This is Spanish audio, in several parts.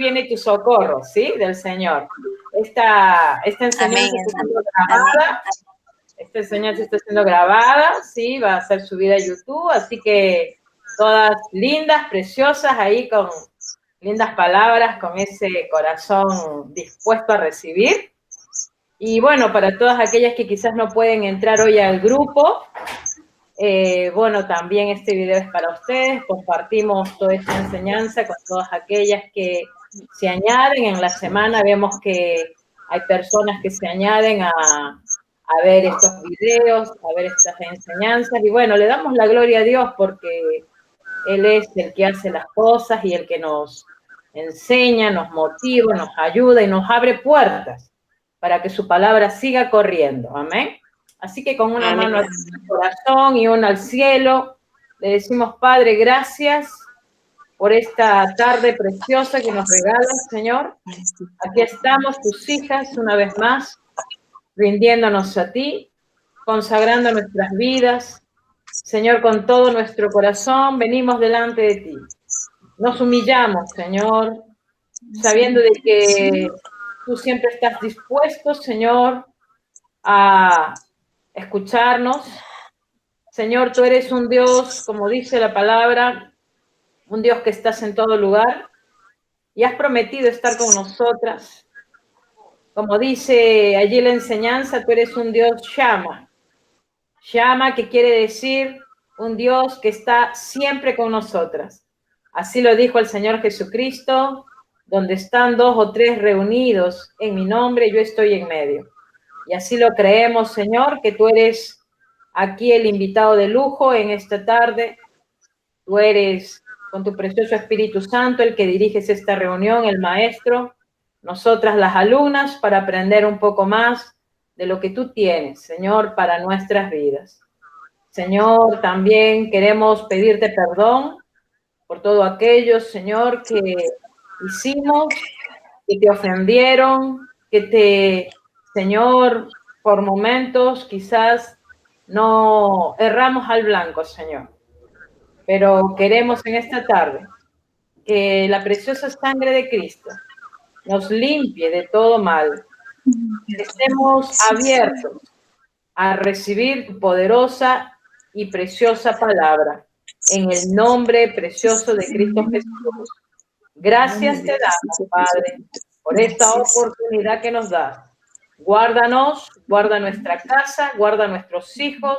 viene tu socorro, ¿sí? Del Señor. Esta enseñanza está siendo grabada. Esta enseñanza está siendo grabada, ¿sí? Va a ser subida a YouTube, así que todas lindas, preciosas, ahí con lindas palabras, con ese corazón dispuesto a recibir. Y bueno, para todas aquellas que quizás no pueden entrar hoy al grupo, bueno, también este video es para ustedes. Compartimos toda esta enseñanza con todas aquellas que se añaden en la semana. Vemos que hay personas que se añaden a ver estos videos, a ver estas enseñanzas. Y bueno, le damos la gloria a Dios porque Él es el que hace las cosas y el que nos enseña, nos motiva, nos ayuda y nos abre puertas para que su palabra siga corriendo. Amén. Así que con una mano al corazón y una al cielo, le decimos, Padre, gracias por esta tarde preciosa que nos regalas, Señor. Aquí estamos, tus hijas, una vez más, rindiéndonos a ti, consagrando nuestras vidas. Señor, con todo nuestro corazón venimos delante de ti. Nos humillamos, Señor, sabiendo de que tú siempre estás dispuesto, Señor, a escucharnos. Señor, tú eres un Dios, como dice la palabra, un Dios que estás en todo lugar y has prometido estar con nosotras. Como dice allí la enseñanza, tú eres un Dios llama. Llama, que quiere decir un Dios que está siempre con nosotras. Así lo dijo el Señor Jesucristo, donde están 2 o 3 reunidos en mi nombre, yo estoy en medio. Y así lo creemos, Señor, que tú eres aquí el invitado de lujo en esta tarde. Tú eres, con tu precioso Espíritu Santo, el que diriges esta reunión, el maestro, nosotras las alumnas, para aprender un poco más de lo que tú tienes, Señor, para nuestras vidas. Señor, también queremos pedirte perdón por todo aquello, Señor, que hicimos, que te ofendieron, que te, Señor, por momentos quizás no erramos al blanco, Señor. Pero queremos en esta tarde que la preciosa sangre de Cristo nos limpie de todo mal, que estemos abiertos a recibir tu poderosa y preciosa palabra, en el nombre precioso de Cristo Jesús. Gracias te damos, Padre, por esta oportunidad que nos das. Guárdanos, guarda nuestra casa, guarda nuestros hijos,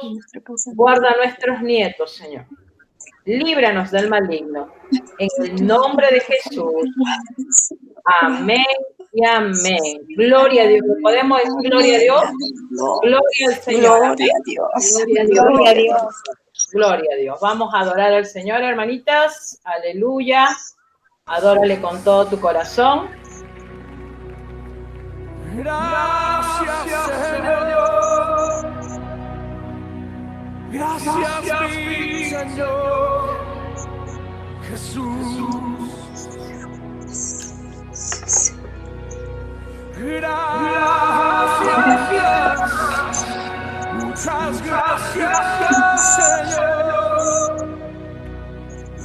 guarda nuestros nietos, Señor. Líbranos del maligno. En el nombre de Jesús. Amén y amén. Gloria a Dios. ¿Podemos decir gloria a Dios? Gloria al Señor. Gloria a Dios. Gloria a Dios. Gloria a Dios. Gloria a Dios. Vamos a adorar al Señor, hermanitas. Aleluya. Adórale con todo tu corazón. Gracias, Señor. Gracias, mi Señor Jesús. Gracias, muchas gracias, Señor.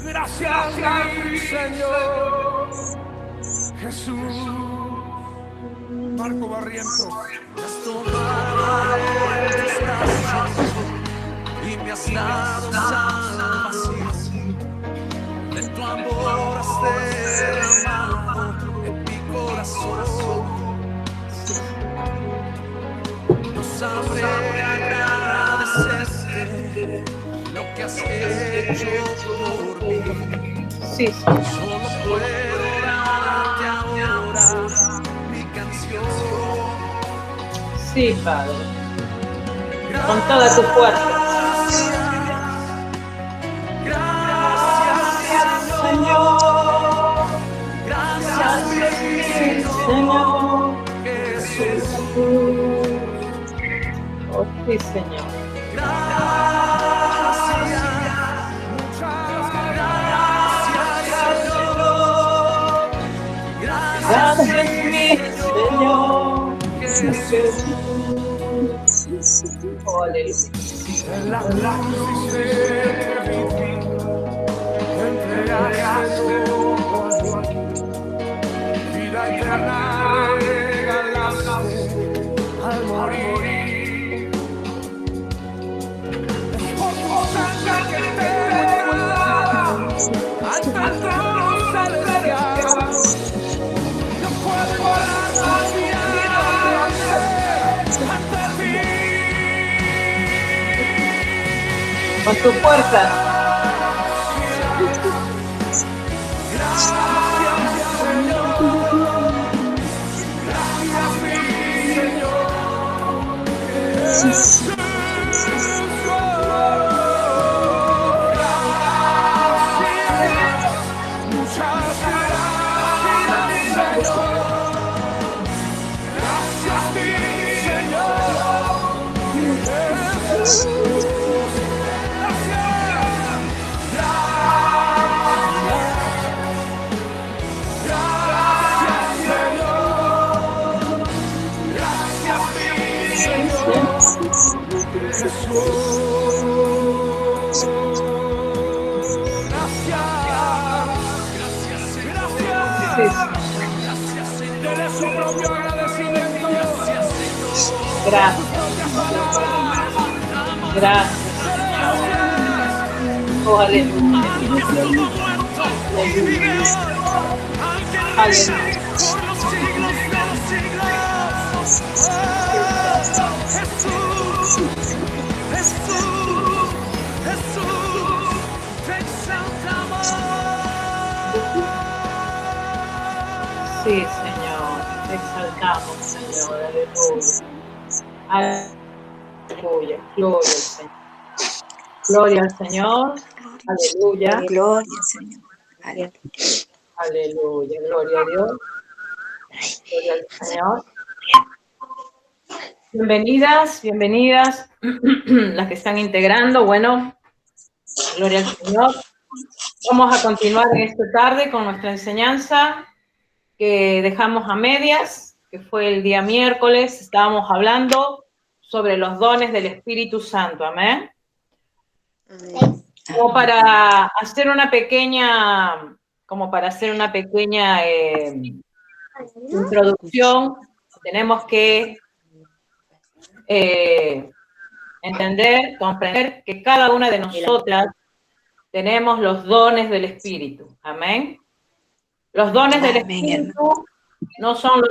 Gracias, mi Señor Jesús. Marco Barrientos. Has tomado y me has dado salvación. De tu amor has derramado en mi corazón. No sabré agradecerte lo que has hecho por mí. Sí. Solo puedo darte ahora mi canción. Sí, Padre. Con toda tu fuerza. Gracias, Señor. Gracias, Señor Jesús. Oh, sí, Señor. Gracias, muchas gracias, Señor. Gracias, mi Señor Jesús. Oh, aleluya. En la cruz de mi vida, entregaste todo. eterna regalaste al morir. Es por tu sangre que te ante el trono celestial. No puedo parar ante ti. Con tu fuerza. Gracias. Gracias. Oh, aleluya. Aleluya. Sí, Señor, te exaltamos, Señor, aleluya. Aleluya, gloria al Señor. Gloria al Señor, aleluya. Gloria al Señor, aleluya. Aleluya, gloria a Dios. Gloria al Señor. Bienvenidas, bienvenidas, las que están integrando. Bueno, gloria al Señor. Vamos a continuar en esta tarde con nuestra enseñanza que dejamos a medias, que fue el día miércoles. Estábamos hablando sobre los dones del Espíritu Santo. Amén. Como para hacer una pequeña, introducción, tenemos que entender, comprender que cada una de nosotras tenemos los dones del Espíritu. Amén. Los dones del Espíritu no son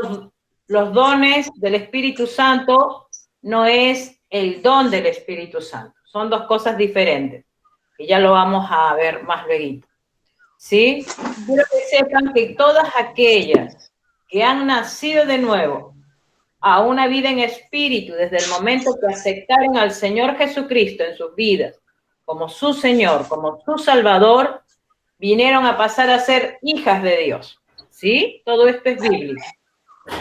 los dones del Espíritu Santo, no es el don del Espíritu Santo. Son dos cosas diferentes, que ya lo vamos a ver más luego. ¿Sí? Quiero que sepan que todas aquellas que han nacido de nuevo a una vida en espíritu desde el momento que aceptaron al Señor Jesucristo en sus vidas como su Señor, como su Salvador, vinieron a pasar a ser hijas de Dios. ¿Sí? Todo esto es bíblico.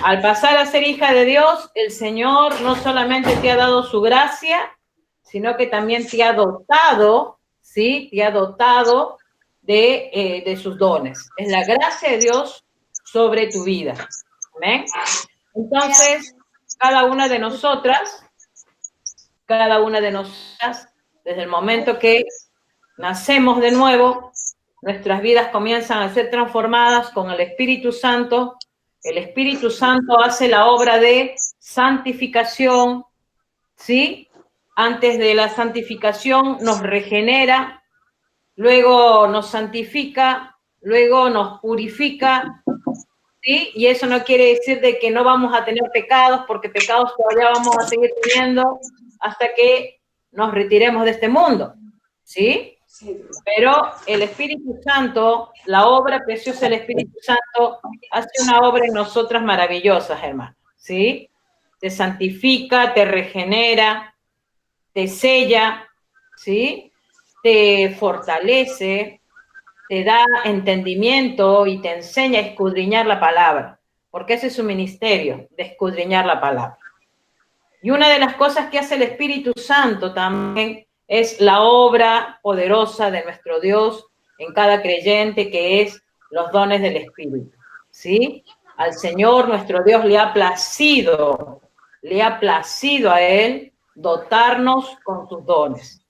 Al pasar a ser hija de Dios, el Señor no solamente te ha dado su gracia, sino que también te ha dotado, ¿sí? Te ha dotado de sus dones. Es la gracia de Dios sobre tu vida. ¿Amén? Entonces, cada una de nosotras, desde el momento que nacemos de nuevo, nuestras vidas comienzan a ser transformadas con el Espíritu Santo. El Espíritu Santo hace la obra de santificación, ¿sí? Antes de la santificación nos regenera, luego nos santifica, luego nos purifica, ¿sí? Y eso no quiere decir de que no vamos a tener pecados, porque pecados todavía vamos a seguir teniendo hasta que nos retiremos de este mundo, ¿sí? Pero el Espíritu Santo, la obra preciosa del Espíritu Santo, hace una obra en nosotras maravillosas, hermanos, ¿sí? Te santifica, te regenera, te sella, ¿sí? Te fortalece, te da entendimiento y te enseña a escudriñar la palabra, porque ese es su ministerio, de escudriñar la palabra. Y una de las cosas que hace el Espíritu Santo también es la obra poderosa de nuestro Dios en cada creyente, que es los dones del Espíritu, ¿sí? Al Señor nuestro Dios le ha placido a Él dotarnos con sus dones.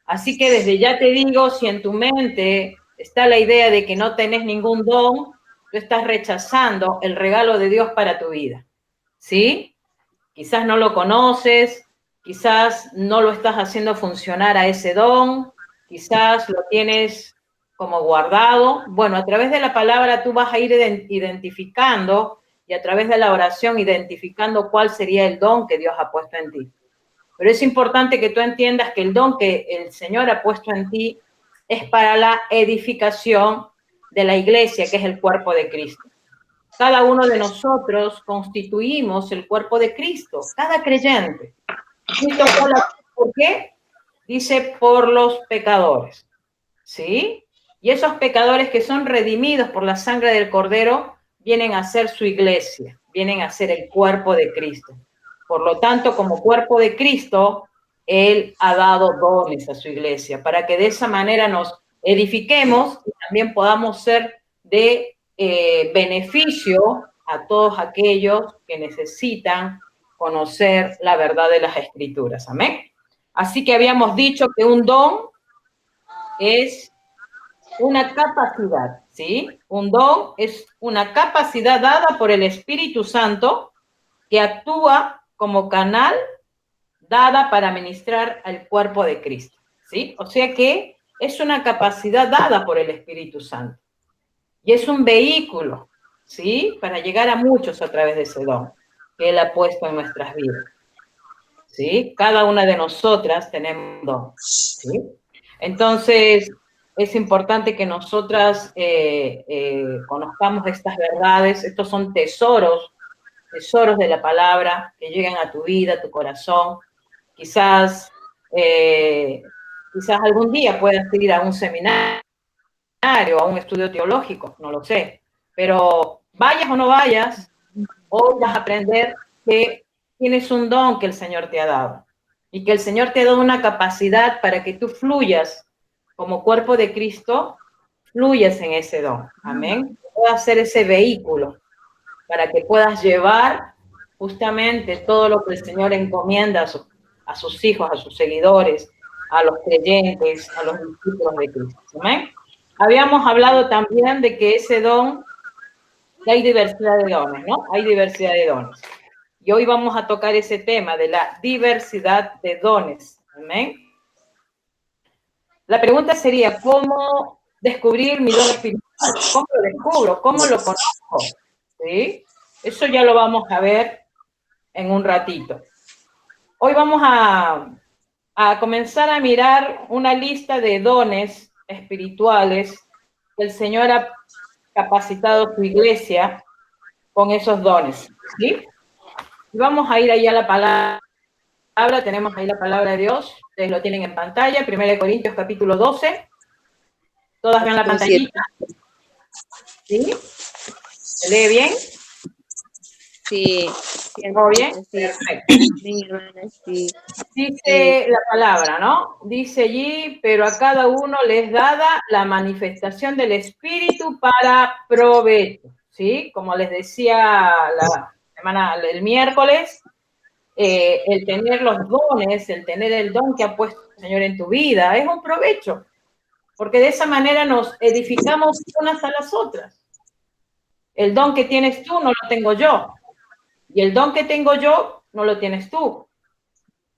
Así que desde ya te digo, si en tu mente está la idea de que no tenés ningún don, tú estás rechazando el regalo de Dios para tu vida, ¿sí? Quizás no lo conoces, quizás no lo estás haciendo funcionar a ese don, quizás lo tienes como guardado. Bueno, a través de la palabra tú vas a ir identificando y a través de la oración identificando cuál sería el don que Dios ha puesto en ti. Pero es importante que tú entiendas que el don que el Señor ha puesto en ti es para la edificación de la iglesia, que es el cuerpo de Cristo. Cada uno de nosotros constituimos el cuerpo de Cristo, cada creyente. Cristo fue ¿por qué? Dice, por los pecadores, ¿sí? Y esos pecadores que son redimidos por la sangre del Cordero vienen a ser su iglesia, vienen a ser el cuerpo de Cristo. Por lo tanto, como cuerpo de Cristo, Él ha dado dones a su iglesia para que de esa manera nos edifiquemos y también podamos ser de beneficio a todos aquellos que necesitan conocer la verdad de las Escrituras. Amén. Así que habíamos dicho que un don es una capacidad, ¿sí? Un don es una capacidad dada por el Espíritu Santo que actúa como canal dada para ministrar al cuerpo de Cristo, ¿sí? O sea que es una capacidad dada por el Espíritu Santo y es un vehículo, ¿sí? Para llegar a muchos a través de ese don que Él ha puesto en nuestras vidas, ¿sí? Cada una de nosotras tenemos un don, ¿sí? Entonces, es importante que nosotras conozcamos estas verdades. Estos son tesoros de la palabra que llegan a tu vida, a tu corazón. Quizás algún día puedas ir a un seminario, a un estudio teológico, no lo sé. Pero vayas o no vayas, hoy vas a aprender que tienes un don que el Señor te ha dado y que el Señor te ha dado una capacidad para que tú fluyas como cuerpo de Cristo, fluyas en ese don. Amén. Puedas ser ese vehículo para que puedas llevar justamente todo lo que el Señor encomienda a sus hijos, a sus seguidores, a los creyentes, a los discípulos de Cristo. Amén. Habíamos hablado también de que ese don, que hay diversidad de dones, ¿no? Hay diversidad de dones. Y hoy vamos a tocar ese tema de la diversidad de dones. Amén. La pregunta sería, ¿cómo descubrir mi don espiritual? ¿Cómo lo descubro? ¿Cómo lo conozco? ¿Sí? Eso ya lo vamos a ver en un ratito. Hoy vamos a comenzar a mirar una lista de dones espirituales que el Señor ha capacitado a su iglesia con esos dones, ¿sí? Y vamos a ir ahí a la palabra, tenemos ahí la palabra de Dios, ustedes lo tienen en pantalla, 1 Corintios capítulo 12, todas vean la pantallita, ¿sí? ¿Se lee bien? Sí. ¿Todo bien? Sí. Perfecto. Mi hermana, sí. Dice la palabra, ¿no? Dice allí, pero a cada uno les dada la manifestación del Espíritu para provecho, ¿sí? Como les decía el miércoles, el tener los dones, el tener el don que ha puesto el Señor en tu vida, es un provecho, porque de esa manera nos edificamos unas a las otras. El don que tienes tú no lo tengo yo, y el don que tengo yo no lo tienes tú.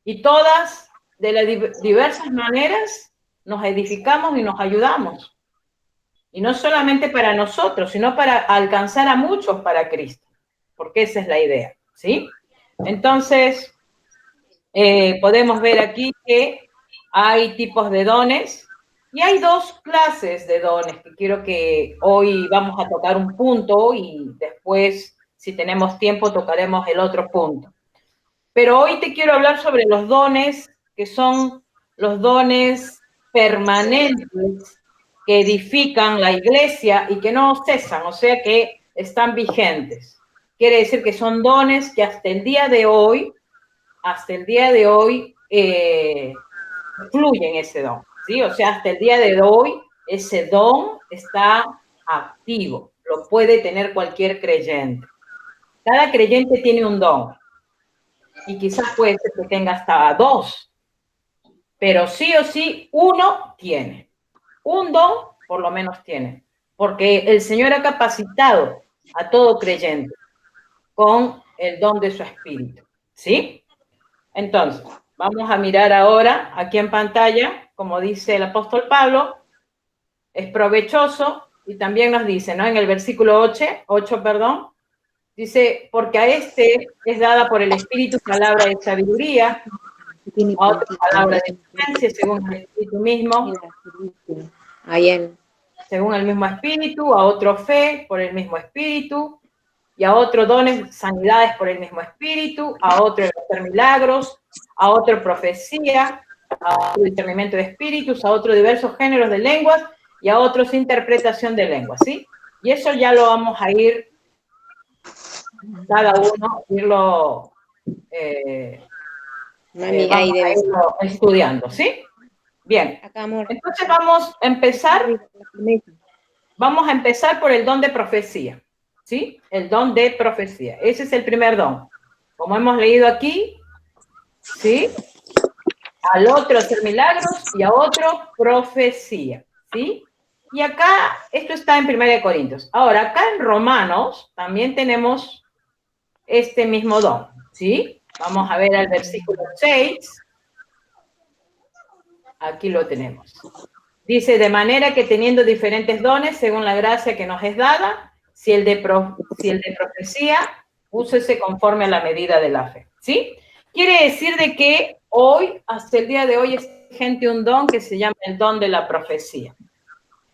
Y todas, de las diversas maneras, nos edificamos y nos ayudamos. Y no solamente para nosotros, sino para alcanzar a muchos para Cristo, porque esa es la idea, ¿sí? Entonces, podemos ver aquí que hay tipos de dones y hay dos clases de dones que quiero que hoy vamos a tocar un punto y después, si tenemos tiempo, tocaremos el otro punto. Pero hoy te quiero hablar sobre los dones que son los dones permanentes que edifican la iglesia y que no cesan, o sea que están vigentes. Quiere decir que son dones que hasta el día de hoy fluyen ese don, ¿sí? O sea, hasta el día de hoy ese don está activo, lo puede tener cualquier creyente. Cada creyente tiene un don. Y quizás puede ser que tenga hasta dos, pero sí o sí uno tiene. Un don por lo menos tiene. porque el Señor ha capacitado a todo creyente con el don de su espíritu, ¿sí? Entonces, vamos a mirar ahora aquí en pantalla, como dice el apóstol Pablo, es provechoso, y también nos dice, ¿no? En el versículo 8, perdón, dice, porque a este es dada por el Espíritu palabra de sabiduría, a otra palabra de ciencia, según el Espíritu mismo, según el mismo Espíritu, a otro fe por el mismo Espíritu, y a otro dones, sanidades por el mismo Espíritu, a otro hacer milagros, a otro profecía, a otro discernimiento de espíritus, a otro diversos géneros de lenguas, y a otros interpretación de lenguas, ¿sí? Y eso ya lo vamos a ir, cada uno, irlo estudiando, ¿sí? Bien, entonces vamos a empezar por el don de profecía, ¿sí? El don de profecía, ese es el primer don. Como hemos leído aquí, ¿sí? Al otro hacer milagros y a otro profecía, ¿sí? Y acá, esto está en 1 Corintios. Ahora, acá en Romanos también tenemos este mismo don, ¿sí? Vamos a ver al versículo 6. Aquí lo tenemos. Dice, de manera que teniendo diferentes dones, según la gracia que nos es dada, si el de profecía, úsese conforme a la medida de la fe, ¿sí? Quiere decir de que hoy, hasta el día de hoy, es gente un don que se llama el don de la profecía.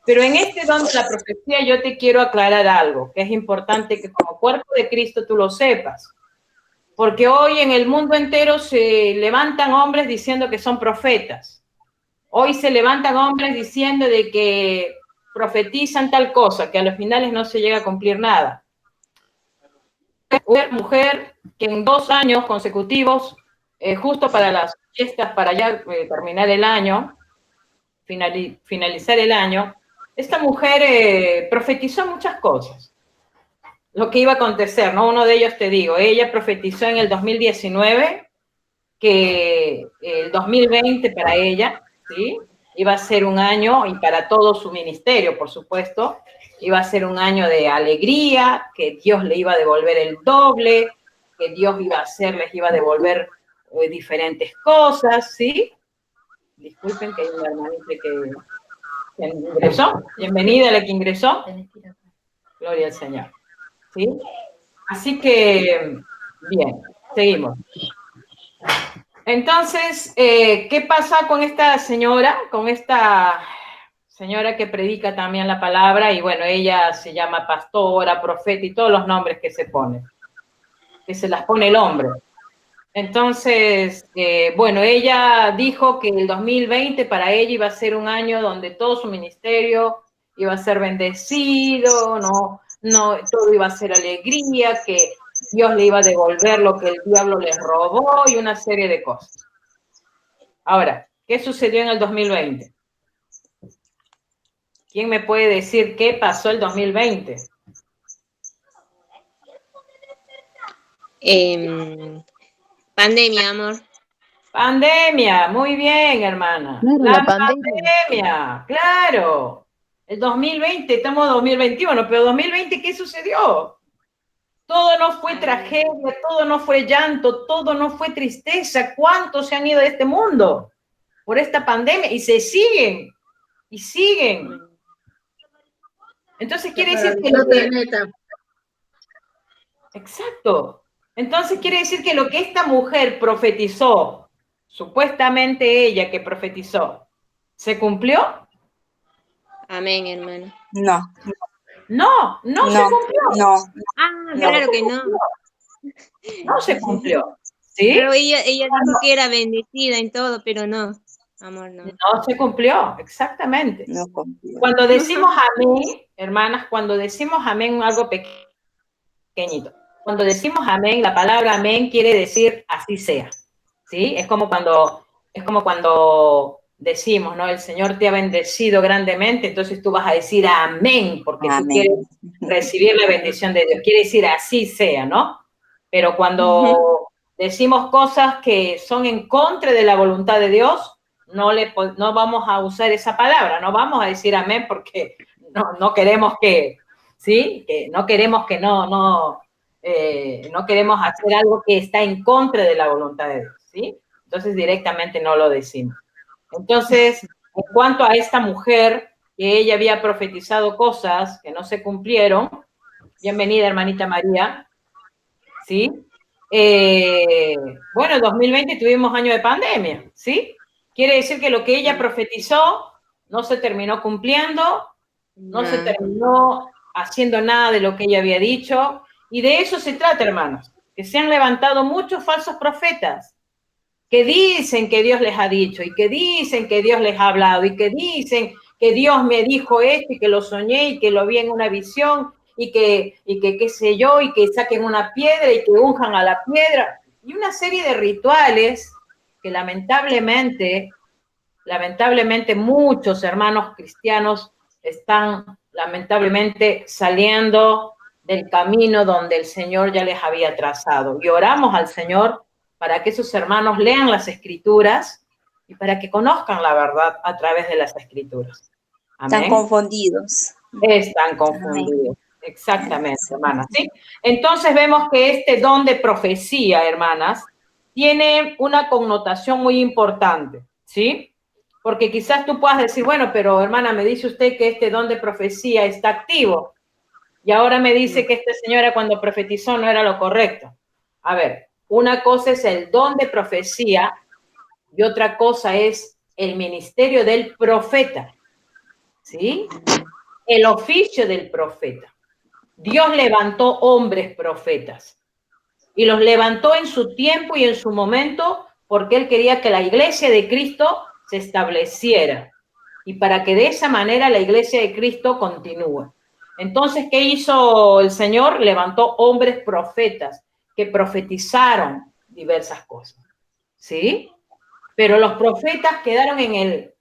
Pero en este don de la profecía yo te quiero aclarar algo, que es importante que como cuerpo de Cristo tú lo sepas. Porque hoy en el mundo entero se levantan hombres diciendo que son profetas. Hoy se levantan hombres diciendo de que profetizan tal cosa, que a los finales no se llega a cumplir nada. Una mujer que en 2 años consecutivos, justo para las fiestas, para ya terminar el año, finalizar el año, esta mujer profetizó muchas cosas. Lo que iba a acontecer, ¿no? Uno de ellos te digo, ella profetizó en el 2019 que el 2020 para ella, ¿sí? Iba a ser un año, y para todo su ministerio, por supuesto, iba a ser un año de alegría, que Dios le iba a devolver el doble, que Dios les iba a devolver diferentes cosas, ¿sí? Disculpen que hay una hermanita que ingresó. Bienvenida a la que ingresó. Gloria al Señor. ¿Sí? Así que, bien, seguimos. Entonces, ¿qué pasa con esta señora? Con esta señora que predica también la palabra, y bueno, ella se llama pastora, profeta y todos los nombres que se ponen, que se las pone el hombre. Entonces, bueno, ella dijo que el 2020 para ella iba a ser un año donde todo su ministerio iba a ser bendecido, no, todo iba a ser alegría, que Dios le iba a devolver lo que el diablo les robó y una serie de cosas. Ahora, ¿qué sucedió en el 2020? ¿Quién me puede decir qué pasó el 2020? Pandemia, amor. Pandemia, muy bien, hermana. Claro, La pandemia. pandemia, claro. El 2020, estamos en 2021, pero 2020, ¿qué sucedió? Todo no fue tragedia, todo no fue llanto, todo no fue tristeza. ¿Cuántos se han ido de este mundo por esta pandemia? Y se siguen, y siguen. Entonces quiere decir que lo que... Exacto. Entonces quiere decir que lo que esta mujer profetizó, supuestamente ella que profetizó, ¿se cumplió? Amén, hermano. No se cumplió. No. Claro que no. No se cumplió. ¿Sí? Pero ella dijo que era bendecida en todo, pero no, amor, no. No se cumplió, exactamente. No cumplió. Cuando decimos amén, hermanas, cuando decimos amén, algo pequeñito. Cuando decimos amén, la palabra amén quiere decir así sea, ¿sí? Es como cuando decimos, ¿no? El Señor te ha bendecido grandemente, entonces tú vas a decir amén, porque tú quieres recibir la bendición de Dios. Quiere decir así sea, ¿no? Pero cuando decimos cosas que son en contra de la voluntad de Dios, no vamos a usar esa palabra, no vamos a decir amén porque no queremos que, ¿sí? Que no queremos que no queremos hacer algo que está en contra de la voluntad de Dios, ¿sí? Entonces directamente no lo decimos. Entonces, en cuanto a esta mujer, que ella había profetizado cosas que no se cumplieron, bienvenida hermanita María, ¿sí? Bueno, en 2020 tuvimos año de pandemia, ¿sí? Quiere decir que lo que ella profetizó no se terminó cumpliendo, no se terminó haciendo nada de lo que ella había dicho, y de eso se trata, hermanos, que se han levantado muchos falsos profetas que dicen que Dios les ha dicho, y que dicen que Dios les ha hablado, y que dicen que Dios me dijo esto, y que lo soñé, y que lo vi en una visión, y que qué sé yo, y que saquen una piedra, y que unjan a la piedra, y una serie de rituales que lamentablemente muchos hermanos cristianos están lamentablemente saliendo del camino donde el Señor ya les había trazado. Y oramos al Señor para que esos hermanos lean las Escrituras y para que conozcan la verdad a través de las Escrituras. Amén. Están confundidos. Están confundidos. Amén. Exactamente, hermanas. ¿Sí? Entonces vemos que este don de profecía, hermanas, tiene una connotación muy importante, ¿sí? Porque quizás tú puedas decir, bueno, pero hermana, me dice usted que este don de profecía está activo y ahora me dice que esta señora cuando profetizó no era lo correcto. A ver, una cosa es el don de profecía y otra cosa es el ministerio del profeta, ¿sí? El oficio del profeta. Dios levantó hombres profetas y los levantó en su tiempo y en su momento porque Él quería que la iglesia de Cristo se estableciera y para que de esa manera la iglesia de Cristo continúe. Entonces, ¿qué hizo el Señor? Levantó hombres profetas que profetizaron diversas cosas, ¿sí? Pero los profetas quedaron en el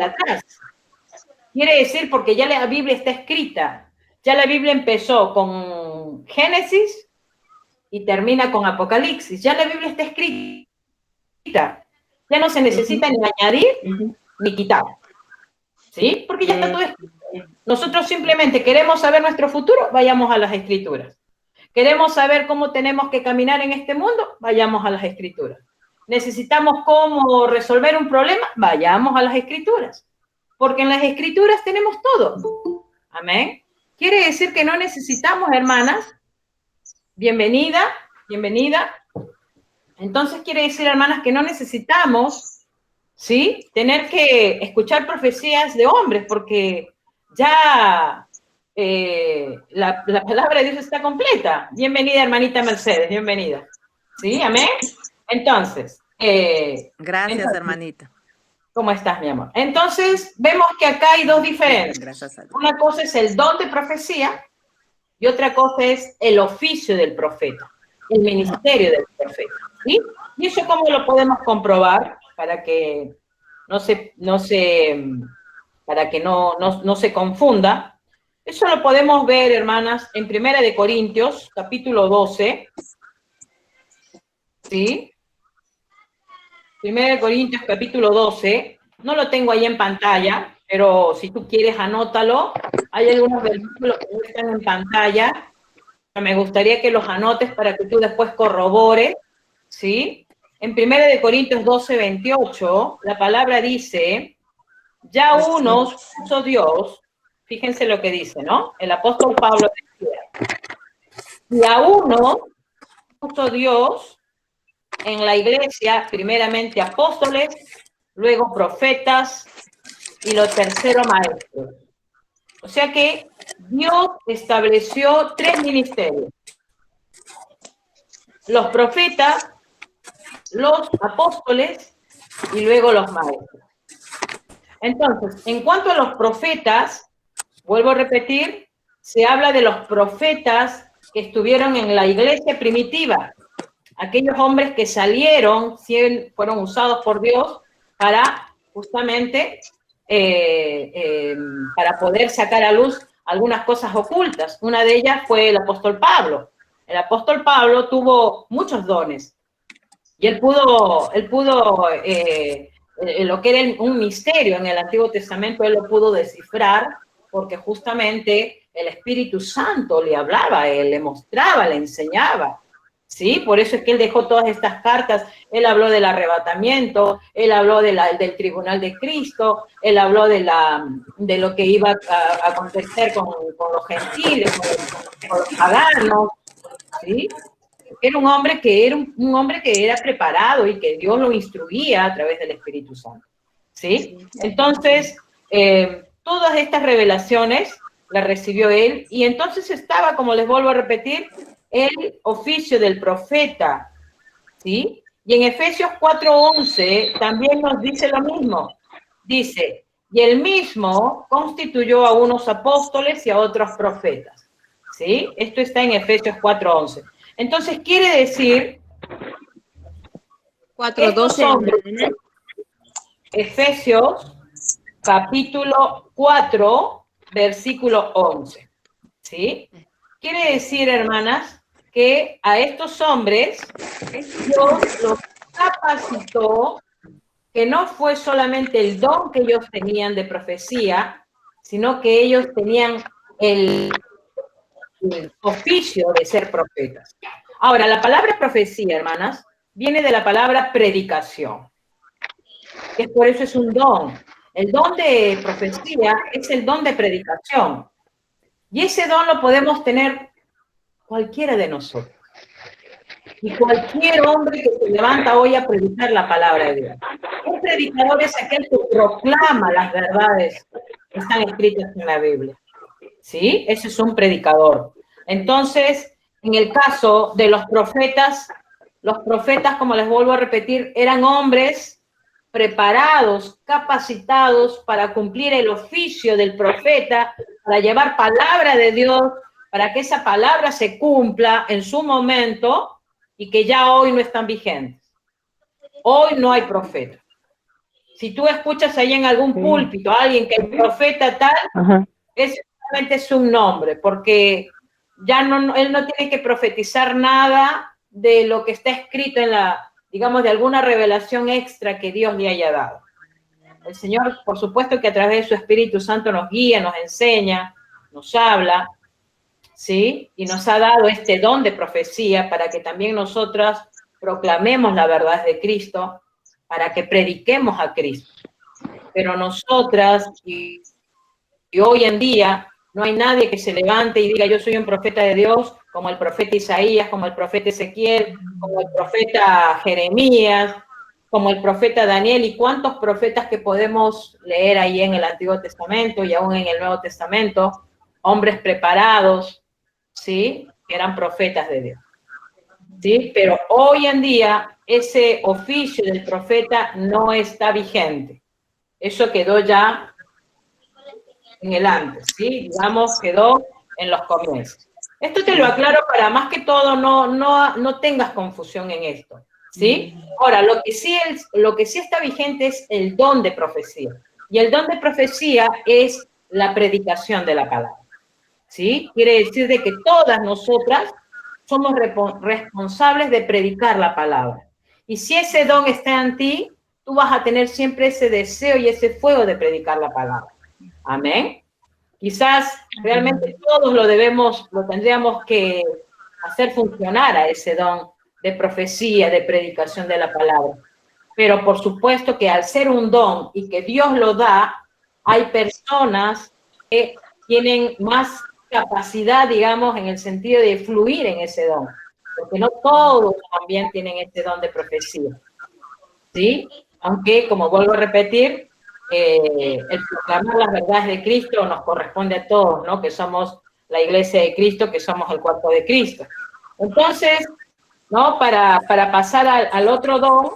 atrás. Quiere decir, porque ya la Biblia está escrita, ya la Biblia empezó con Génesis y termina con Apocalipsis, ya la Biblia está escrita. Ya no se necesita ni añadir ni quitar, ¿sí? Porque ya está todo escrito. Nosotros simplemente queremos saber nuestro futuro, vayamos a las Escrituras. Queremos saber cómo tenemos que caminar en este mundo, vayamos a las Escrituras. Necesitamos cómo resolver un problema, vayamos a las Escrituras. Porque en las Escrituras tenemos todo. Amén. Quiere decir que no necesitamos, hermanas, bienvenida. Entonces quiere decir, hermanas, que no necesitamos, ¿sí?, tener que escuchar profecías de hombres, porque ya la palabra de Dios está completa. Bienvenida, hermanita Mercedes, bienvenida. ¿Sí? Amén. Entonces. Gracias, hermanita. ¿Cómo estás, mi amor? Entonces, vemos que acá hay dos diferencias. Gracias a Dios. Una cosa es el don de profecía y otra cosa es el oficio del profeta, el ministerio del profeta. ¿Sí? Y eso cómo lo podemos comprobar para que no se confunda. Eso lo podemos ver, hermanas, en 1 Corintios, capítulo 12. ¿Sí? 1 Corintios, capítulo 12. No lo tengo ahí en pantalla, pero si tú quieres, anótalo. Hay algunos versículos que no están en pantalla. Me gustaría que los anotes para que tú después corrobores, ¿sí? En 1 Corintios 12, 28, la palabra dice, ya unos puso Dios, fíjense lo que dice, ¿no? El apóstol Pablo decía, y a uno puso Dios en la iglesia, primeramente apóstoles, luego profetas y los terceros maestros. O sea que Dios estableció 3 ministerios. Los profetas, los apóstoles y luego los maestros. Entonces, en cuanto a los profetas, vuelvo a repetir, se habla de los profetas que estuvieron en la iglesia primitiva, aquellos hombres que salieron, fueron usados por Dios para justamente para poder sacar a luz algunas cosas ocultas. Una de ellas fue el apóstol Pablo. El apóstol Pablo tuvo muchos dones y él pudo lo que era un misterio en el Antiguo Testamento, él lo pudo descifrar porque justamente el Espíritu Santo le hablaba a él, le mostraba, le enseñaba. ¿Sí? Por eso es que él dejó todas estas cartas. Él habló del arrebatamiento, él habló del tribunal de Cristo, él habló de lo que iba a acontecer con los gentiles, con los paganos, ¿sí? Era un hombre que era preparado y que Dios lo instruía a través del Espíritu Santo, ¿sí? Entonces, todas estas revelaciones las recibió él, y entonces estaba, como les vuelvo a repetir, el oficio del profeta, ¿sí? Y en Efesios 4:11 también nos dice lo mismo. Dice, y él mismo constituyó a unos apóstoles y a otros profetas, ¿sí? Esto está en Efesios 4:11. Entonces quiere decir 4:12. Efesios capítulo 4, versículo 11, ¿sí? Quiere decir, hermanas, que a estos hombres Dios los capacitó, que no fue solamente el don que ellos tenían de profecía, sino que ellos tenían el oficio de ser profetas. Ahora, la palabra profecía, hermanas, viene de la palabra predicación, que por eso es un don. El don de profecía es el don de predicación. Y ese don lo podemos tener cualquiera de nosotros. Y cualquier hombre que se levanta hoy a predicar la palabra de Dios. Un predicador es aquel que proclama las verdades que están escritas en la Biblia. ¿Sí? Ese es un predicador. Entonces, en el caso de los profetas, como les vuelvo a repetir, eran hombres preparados, capacitados para cumplir el oficio del profeta, para llevar palabra de Dios, para que esa palabra se cumpla en su momento y que ya hoy no están vigentes. Hoy no hay profeta. Si tú escuchas ahí en algún púlpito a alguien que el profeta tal, solamente es un nombre, porque ya él no tiene que profetizar nada de lo que está escrito en digamos, de alguna revelación extra que Dios le haya dado. El Señor, por supuesto que a través de su Espíritu Santo nos guía, nos enseña, nos habla, ¿sí? Y nos ha dado este don de profecía para que también nosotras proclamemos la verdad de Cristo, para que prediquemos a Cristo. Pero nosotras, y hoy en día, no hay nadie que se levante y diga, yo soy un profeta de Dios, como el profeta Isaías, como el profeta Ezequiel, como el profeta Jeremías, como el profeta Daniel, y cuántos profetas que podemos leer ahí en el Antiguo Testamento y aún en el Nuevo Testamento, hombres preparados, ¿sí? Que eran profetas de Dios, ¿sí? Pero hoy en día ese oficio del profeta no está vigente. Eso quedó ya en el antes, ¿sí? Digamos, quedó en los comienzos. Esto te lo aclaro para más que todo no tengas confusión en esto, ¿sí? Ahora, lo que sí está vigente es el don de profecía. Y el don de profecía es la predicación de la palabra, ¿sí? Quiere decir de que todas nosotras somos responsables de predicar la palabra. Y si ese don está en ti, tú vas a tener siempre ese deseo y ese fuego de predicar la palabra. Amén. Quizás realmente todos lo tendríamos que hacer funcionar a ese don de profecía, de predicación de la palabra. Pero por supuesto que al ser un don y que Dios lo da, hay personas que tienen más capacidad, digamos, en el sentido de fluir en ese don, porque no todos también tienen este don de profecía, ¿sí? Aunque, como vuelvo a repetir, el proclamar las verdades de Cristo nos corresponde a todos, ¿no? Que somos la iglesia de Cristo, que somos el cuerpo de Cristo. Entonces, ¿no? Para pasar al otro don,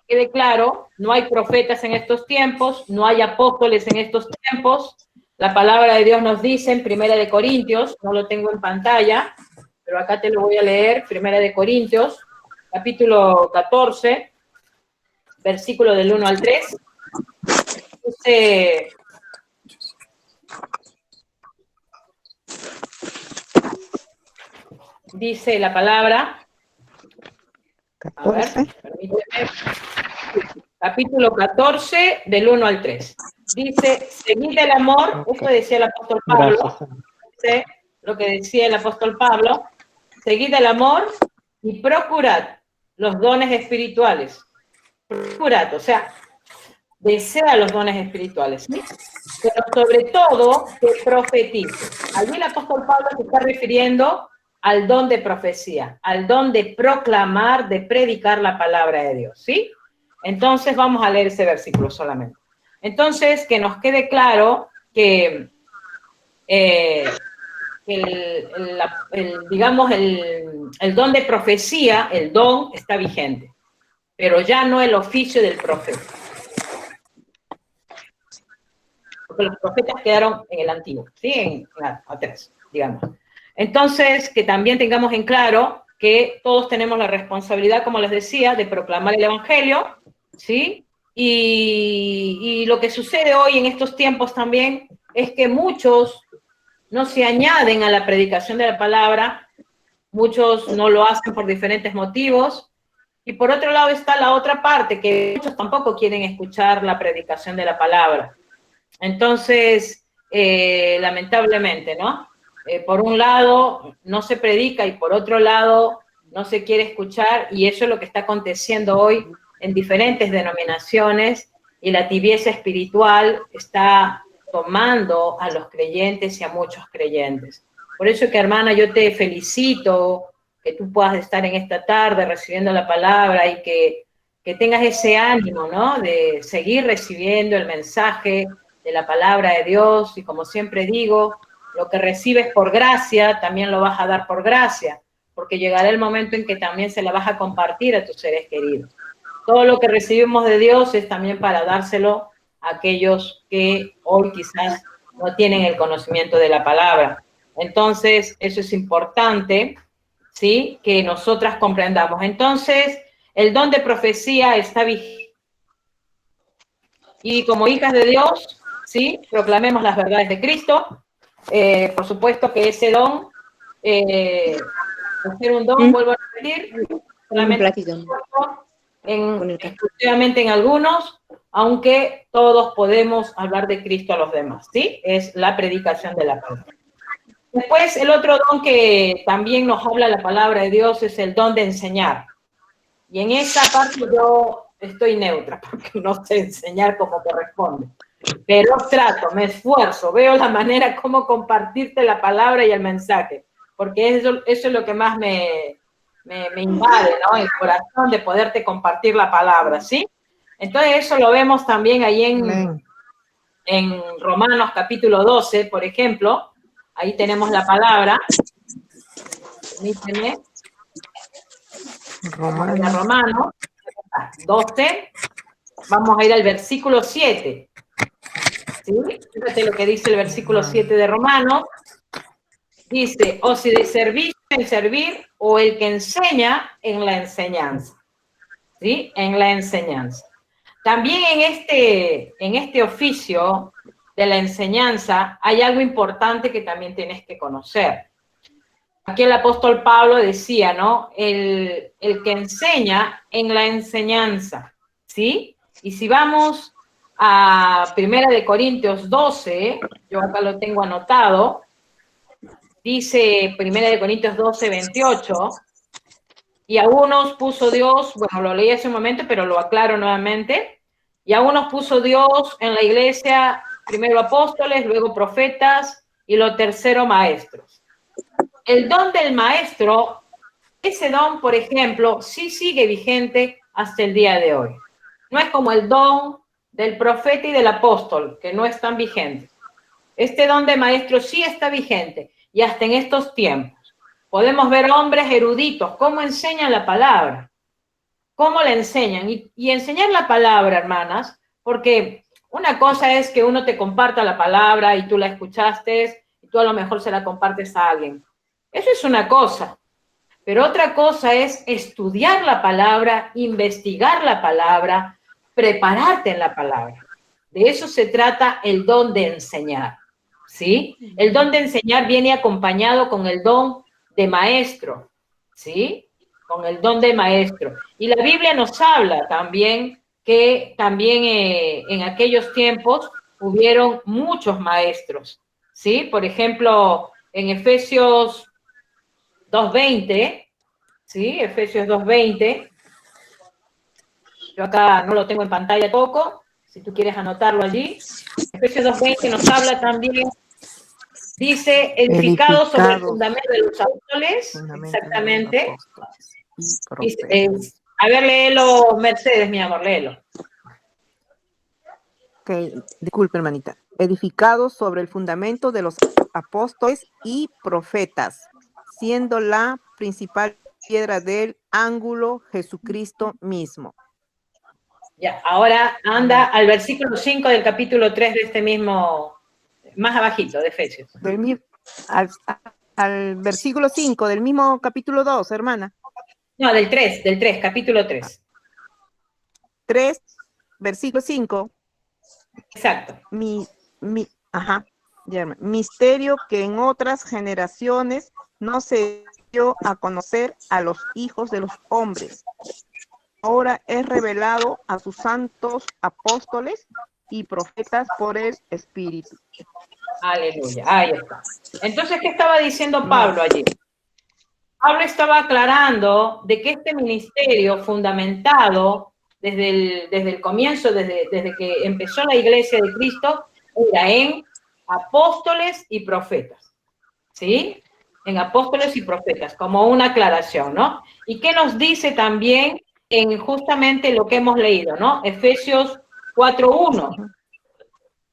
quede claro, no hay profetas en estos tiempos, no hay apóstoles en estos tiempos. La palabra de Dios nos dice en 1 Corintios, no lo tengo en pantalla, pero acá te lo voy a leer, 1 Corintios, capítulo 14, versículo del 1 al 3. Dice la palabra, a ver, permíteme. capítulo 14, del 1 al 3. Dice, seguid el amor, esto decía el apóstol Pablo, dice lo que decía el apóstol Pablo, seguid el amor y procurad los dones espirituales. Procurad, o sea, desea los dones espirituales, ¿sí? Pero sobre todo que profetice. Allí el apóstol Pablo se está refiriendo al don de profecía, al don de proclamar, de predicar la palabra de Dios, ¿sí? Entonces vamos a leer ese versículo solamente. Entonces, que nos quede claro que digamos, el don de profecía, el don está vigente, pero ya no el oficio del profeta. Porque los profetas quedaron en el antiguo, ¿sí? Atrás, digamos. Entonces, que también tengamos en claro que todos tenemos la responsabilidad, como les decía, de proclamar el evangelio, ¿sí? Y lo que sucede hoy en estos tiempos también es que muchos no se añaden a la predicación de la palabra, muchos no lo hacen por diferentes motivos, y por otro lado está la otra parte, que muchos tampoco quieren escuchar la predicación de la palabra. Entonces, lamentablemente, ¿no? Por un lado no se predica y por otro lado no se quiere escuchar, y eso es lo que está aconteciendo hoy en diferentes denominaciones, y la tibieza espiritual está tomando a los creyentes y a muchos creyentes. Por eso que, hermana, yo te felicito que tú puedas estar en esta tarde recibiendo la palabra y que tengas ese ánimo, ¿no? De seguir recibiendo el mensaje de la palabra de Dios, y como siempre digo, lo que recibes por gracia, también lo vas a dar por gracia, porque llegará el momento en que también se la vas a compartir a tus seres queridos. Todo lo que recibimos de Dios es también para dárselo a aquellos que hoy quizás no tienen el conocimiento de la palabra. Entonces, eso es importante, ¿sí? Que nosotras comprendamos. Entonces, el don de profecía está vigente. Y como hijas de Dios, ¿sí? Proclamemos las verdades de Cristo. Por supuesto que ese don, al ser un don, vuelvo a repetir, solamente exclusivamente en algunos, aunque todos podemos hablar de Cristo a los demás, ¿sí? Es la predicación de la palabra. Después, el otro don que también nos habla la palabra de Dios es el don de enseñar. Y en esa parte yo estoy neutra, porque no sé enseñar como corresponde. Pero trato, me esfuerzo, veo la manera como compartirte la palabra y el mensaje, porque eso es lo que más me invade, ¿no? El corazón de poderte compartir la palabra, ¿sí? Entonces eso lo vemos también ahí en Romanos capítulo 12, por ejemplo. Ahí tenemos la palabra. Permíteme. Romanos 12. Vamos a ir al versículo 7. ¿Sí? Fíjate lo que dice el versículo 7 de Romanos. Dice, o si de servicio en servir, o el que enseña en la enseñanza. ¿Sí? En la enseñanza. También en este oficio de la enseñanza hay algo importante que también tienes que conocer. Aquí el apóstol Pablo decía, ¿no? El que enseña en la enseñanza, ¿sí? Y si vamos a 1 de Corintios 12, yo acá lo tengo anotado, dice 1 de Corintios 12, 28, y a unos puso Dios, bueno, lo leí hace un momento, pero lo aclaro nuevamente, y a unos puso Dios en la iglesia, primero apóstoles, luego profetas, y lo tercero maestros. El don del maestro, ese don, por ejemplo, sí sigue vigente hasta el día de hoy. No es como el don del profeta y del apóstol, que no están vigentes. Este don de maestro sí está vigente, y hasta en estos tiempos. Podemos ver hombres eruditos, cómo enseñan la palabra, cómo la enseñan. Y enseñar la palabra, hermanas, porque una cosa es que uno te comparta la palabra y tú la escuchaste, y tú a lo mejor se la compartes a alguien. Eso es una cosa, pero otra cosa es estudiar la palabra, investigar la palabra, prepararte en la palabra. De eso se trata el don de enseñar, ¿sí? El don de enseñar viene acompañado con el don de maestro, ¿sí? Con el don de maestro. Y la Biblia nos habla también que también en aquellos tiempos hubieron muchos maestros, ¿sí? Por ejemplo, en Efesios 2:20, ¿sí? Efesios 2:20. Yo acá no lo tengo en pantalla poco, si tú quieres anotarlo allí. Efesios 2:20 nos habla también, dice, edificado sobre el fundamento de los apóstoles, exactamente. A ver, léelo, Mercedes, mi amor, léelo. Ok, disculpe, hermanita. Edificado sobre el fundamento de los apóstoles y profetas, siendo la principal piedra del ángulo Jesucristo mismo. Ya, ahora anda al versículo 5 del capítulo 3 de este mismo, más abajito, de Efesios. Al versículo 5 del mismo capítulo 2, hermana. No, del 3, capítulo 3. 3, versículo 5. Exacto. Misterio que en otras generaciones no se dio a conocer a los hijos de los hombres. Ahora es revelado a sus santos apóstoles y profetas por el Espíritu. Aleluya, ahí está. Entonces, ¿qué estaba diciendo Pablo allí? Pablo estaba aclarando de que este ministerio fundamentado desde el comienzo, desde que empezó la iglesia de Cristo, era en apóstoles y profetas, ¿sí? En apóstoles y profetas, como una aclaración, ¿no? ¿Y qué nos dice también en justamente lo que hemos leído, ¿no? Efesios 4:1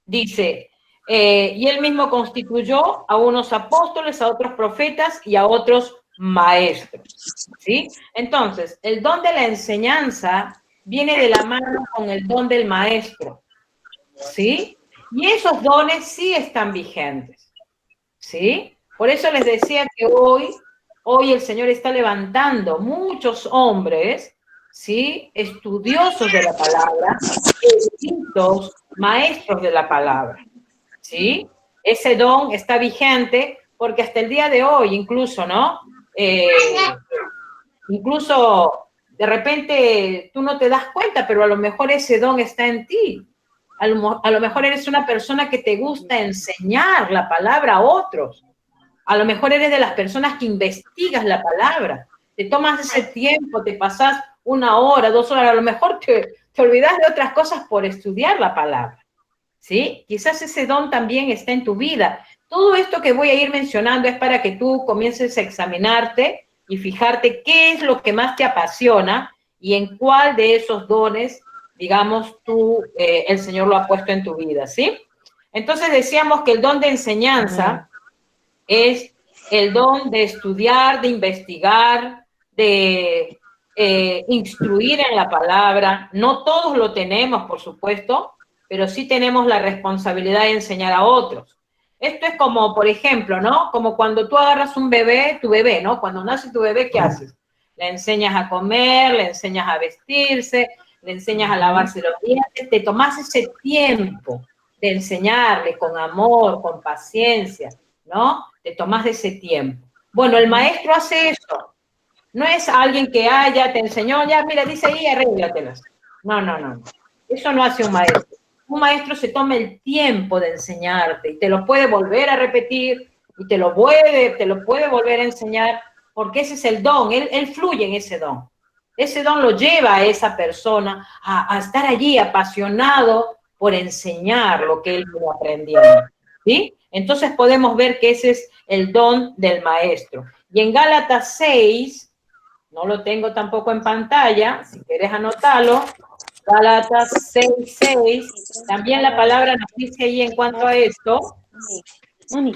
dice, y él mismo constituyó a unos apóstoles, a otros profetas y a otros maestros, ¿sí? Entonces, el don de la enseñanza viene de la mano con el don del maestro, ¿sí? Y esos dones sí están vigentes, ¿sí? Por eso les decía que hoy el Señor está levantando muchos hombres, ¿sí? Estudiosos de la palabra, eruditos, maestros de la palabra, ¿sí? Ese don está vigente porque hasta el día de hoy incluso, ¿no? Incluso de repente tú no te das cuenta, pero a lo mejor ese don está en ti. A lo mejor eres una persona que te gusta enseñar la palabra a otros. A lo mejor eres de las personas que investigas la palabra. Te tomas ese tiempo, te pasas 1 hora, 2 horas, a lo mejor te olvidas de otras cosas por estudiar la palabra, ¿sí? Quizás ese don también está en tu vida. Todo esto que voy a ir mencionando es para que tú comiences a examinarte y fijarte qué es lo que más te apasiona y en cuál de esos dones, digamos, el Señor lo ha puesto en tu vida, ¿sí? Entonces decíamos que el don de enseñanza es el don de estudiar, de investigar, de instruir en la palabra. No todos lo tenemos, por supuesto, pero sí tenemos la responsabilidad de enseñar a otros. Esto es como, por ejemplo, ¿no? Como cuando tú agarras un bebé, tu bebé, ¿no? Cuando nace tu bebé, ¿qué haces? Le enseñas a comer, le enseñas a vestirse, le enseñas a lavarse los dientes, te tomas ese tiempo de enseñarle con amor, con paciencia, ¿no? Te tomas de ese tiempo. Bueno, el maestro hace eso. No es alguien que ya te enseñó, ya, mira, dice ahí, arréglatelas. No. Eso no hace un maestro. Un maestro se toma el tiempo de enseñarte y te lo puede volver a repetir y te lo puede volver a enseñar porque ese es el don. Él fluye en ese don. Ese don lo lleva a esa persona a estar allí apasionado por enseñar lo que él viene aprendiendo, ¿sí? Entonces podemos ver que ese es el don del maestro. Y en Gálatas 6, no lo tengo tampoco en pantalla, si quieres anotarlo, Gálatas 6:6, también la palabra nos dice ahí en cuanto a esto, 6,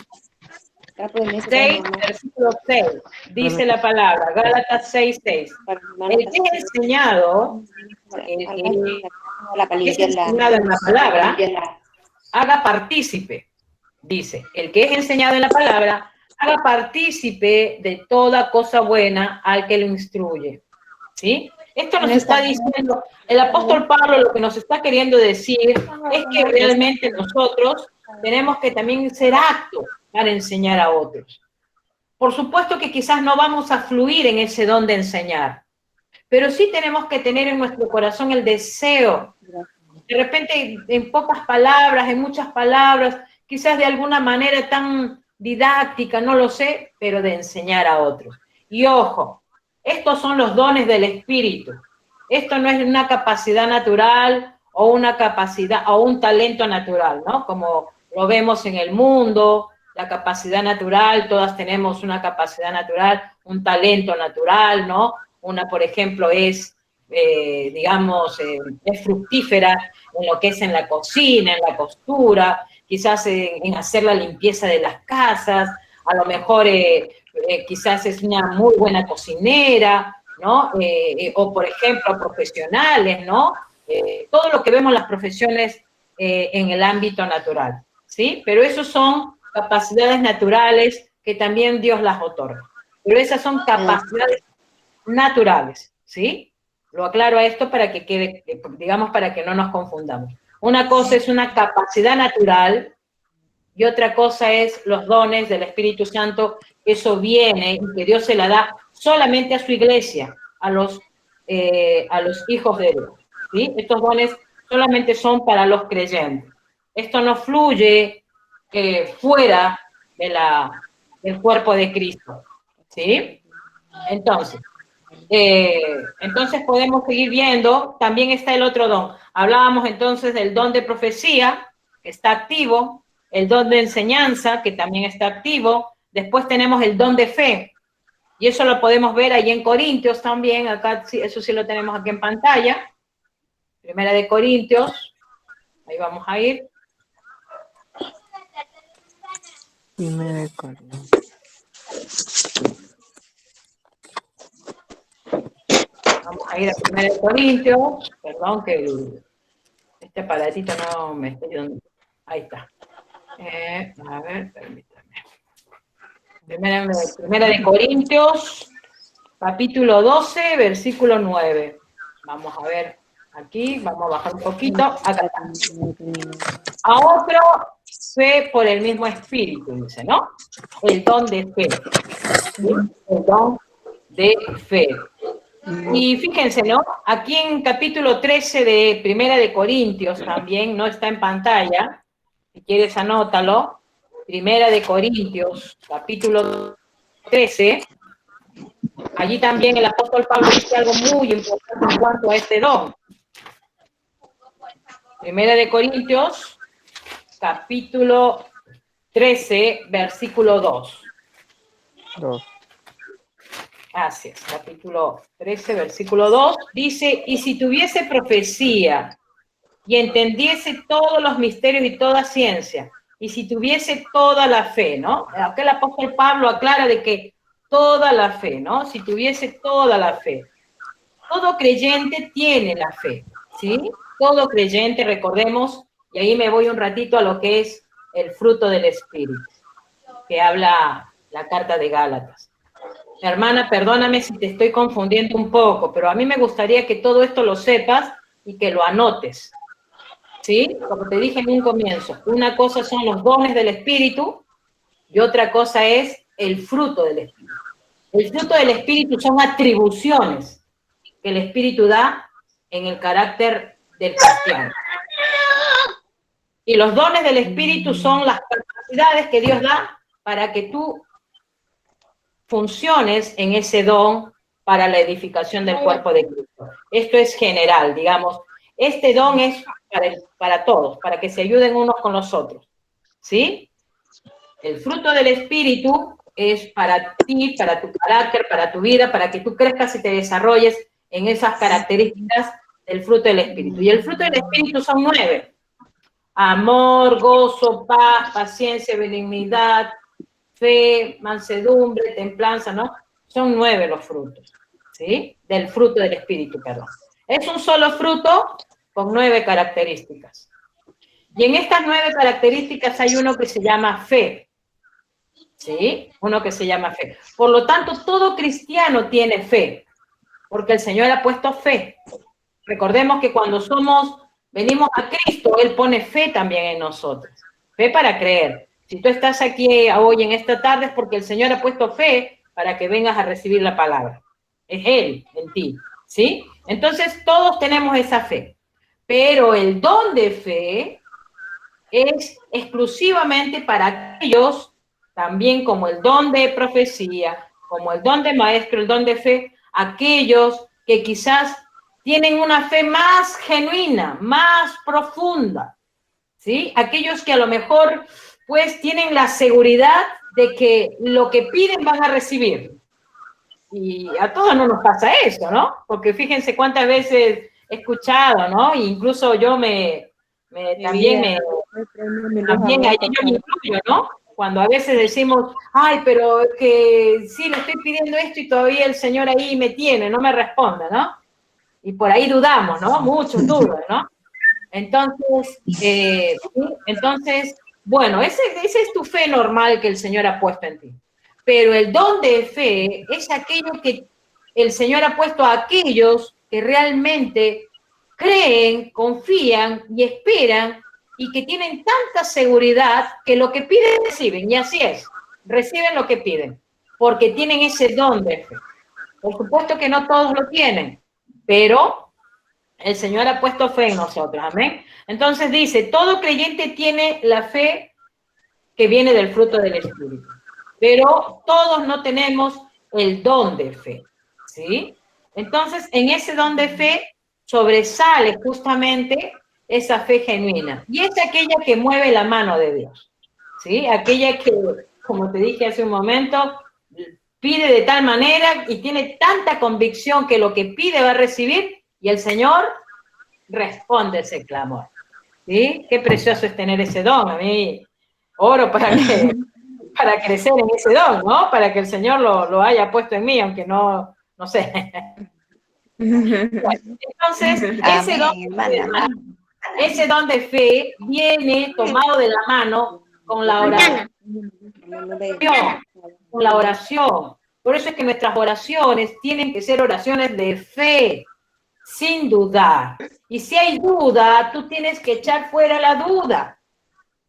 versículo 6, dice la palabra, Gálatas 6:6, el que es enseñado en la palabra, haga partícipe. Dice, el que es enseñado en la palabra, haga partícipe de toda cosa buena al que lo instruye, ¿sí? Esto nos está diciendo, el apóstol Pablo lo que nos está queriendo decir es que realmente nosotros tenemos que también ser aptos para enseñar a otros. Por supuesto que quizás no vamos a fluir en ese don de enseñar, pero sí tenemos que tener en nuestro corazón el deseo, de repente en pocas palabras, en muchas palabras, quizás de alguna manera tan didáctica, no lo sé, pero de enseñar a otros. Y ojo, estos son los dones del Espíritu. Esto no es una capacidad natural o una capacidad o un talento natural, ¿no? Como lo vemos en el mundo, la capacidad natural, todas tenemos una capacidad natural, un talento natural, ¿no? Una, por ejemplo, es, digamos, es fructífera en lo que es en la cocina, en la costura, quizás en hacer la limpieza de las casas, a lo mejor quizás es una muy buena cocinera, ¿no? O, por ejemplo, profesionales, ¿no? Todo lo que vemos las profesiones en el ámbito natural, ¿sí? Pero esos son capacidades naturales que también Dios las otorga. Pero esas son capacidades naturales, ¿sí? Lo aclaro a esto para que quede, digamos, para que no nos confundamos. Una cosa es una capacidad natural y otra cosa es los dones del Espíritu Santo, que eso viene y que Dios se la da solamente a su iglesia, a los hijos de Dios, ¿sí? Estos dones solamente son para los creyentes. Esto no fluye fuera del cuerpo de Cristo, ¿sí? Entonces podemos seguir viendo, también está el otro don. Hablábamos entonces del don de profecía, que está activo, el don de enseñanza, que también está activo. Después tenemos el don de fe, y eso lo podemos ver ahí en Corintios también, acá eso sí lo tenemos aquí en pantalla. Primera de Corintios, ahí vamos a ir. Primera de Corintios. Vamos a ir a Primera de Corintios, perdón que este aparatito no me está ayudando. Ahí está. A ver, permítame. Primera de Corintios, capítulo 12, versículo 9. Vamos a ver aquí, vamos a bajar un poquito. Acá está. A otro, fe por el mismo espíritu, dice, ¿no? El don de fe. ¿Sí? El don de fe. Y fíjense, ¿no? Aquí en capítulo 13 de Primera de Corintios también, no está en pantalla. Si quieres, anótalo. Primera de Corintios, capítulo 13. Allí también el apóstol Pablo dice algo muy importante en cuanto a este don. Primera de Corintios, capítulo 13, versículo 2. Gracias. Capítulo 13, versículo 2. Dice, y si tuviese profecía y entendiese todos los misterios y toda ciencia, y si tuviese toda la fe, ¿no? Acá el apóstol Pablo aclara de que toda la fe, ¿no? Si tuviese toda la fe. Todo creyente tiene la fe, ¿sí? Todo creyente, recordemos, y ahí me voy un ratito a lo que es el fruto del Espíritu, que habla la carta de Gálatas. Hermana, perdóname si te estoy confundiendo un poco, pero a mí me gustaría que todo esto lo sepas y que lo anotes, ¿sí? Como te dije en un comienzo, una cosa son los dones del Espíritu y otra cosa es el fruto del Espíritu. El fruto del Espíritu son atribuciones que el Espíritu da en el carácter del cristiano. Y los dones del Espíritu son las capacidades que Dios da para que tú funciones en ese don para la edificación del cuerpo de Cristo. Esto es general, digamos. Este don es para todos, para que se ayuden unos con los otros, ¿sí? El fruto del Espíritu es para ti, para tu carácter, para tu vida, para que tú crezcas y te desarrolles en esas características del fruto del Espíritu. Y el fruto del Espíritu son 9. Amor, gozo, paz, paciencia, benignidad, fe, mansedumbre, templanza, ¿no? Son 9 los frutos, ¿sí? Del fruto del Espíritu, perdón. Es un solo fruto con 9 características. Y en estas 9 características hay uno que se llama fe, ¿sí? Uno que se llama fe. Por lo tanto, todo cristiano tiene fe, porque el Señor ha puesto fe. Recordemos que cuando venimos a Cristo, Él pone fe también en nosotros. Fe para creer. Si tú estás aquí hoy en esta tarde es porque el Señor ha puesto fe para que vengas a recibir la palabra. Es Él en ti. ¿sí? Entonces todos tenemos esa fe, pero el don de fe es exclusivamente para aquellos, también como el don de profecía, como el don de maestro, el don de fe, aquellos que quizás tienen una fe más genuina, más profunda, ¿sí? Aquellos que a lo mejor pues tienen la seguridad de que lo que piden van a recibir. Y a todos no nos pasa eso, ¿no? Porque fíjense cuántas veces he escuchado, ¿no? E incluso yo también ahí yo me incluyo, ¿no? Cuando a veces decimos, ay, pero que sí, le estoy pidiendo esto y todavía el Señor ahí me tiene, no me responde, ¿no? Y por ahí dudamos, ¿no? Muchos dudan, ¿no? Entonces, bueno, esa es tu fe normal que el Señor ha puesto en ti. Pero el don de fe es aquello que el Señor ha puesto a aquellos que realmente creen, confían y esperan y que tienen tanta seguridad que lo que piden reciben, y así es, reciben lo que piden, porque tienen ese don de fe. Por supuesto que no todos lo tienen, pero el Señor ha puesto fe en nosotros, amén. Entonces dice, todo creyente tiene la fe que viene del fruto del Espíritu, pero todos no tenemos el don de fe, ¿sí? Entonces, en ese don de fe sobresale justamente esa fe genuina, y es aquella que mueve la mano de Dios, ¿sí? Aquella que, como te dije hace un momento, pide de tal manera y tiene tanta convicción que lo que pide va a recibir, y el Señor responde ese clamor, ¿sí? Qué precioso es tener ese don. A mí oro para crecer en ese don, ¿no? Para que el Señor lo haya puesto en mí, aunque no sé. Bueno, entonces, ese don de fe viene tomado de la mano con la oración. Con la oración. Por eso es que nuestras oraciones tienen que ser oraciones de fe, sin dudar. Y si hay duda, tú tienes que echar fuera la duda.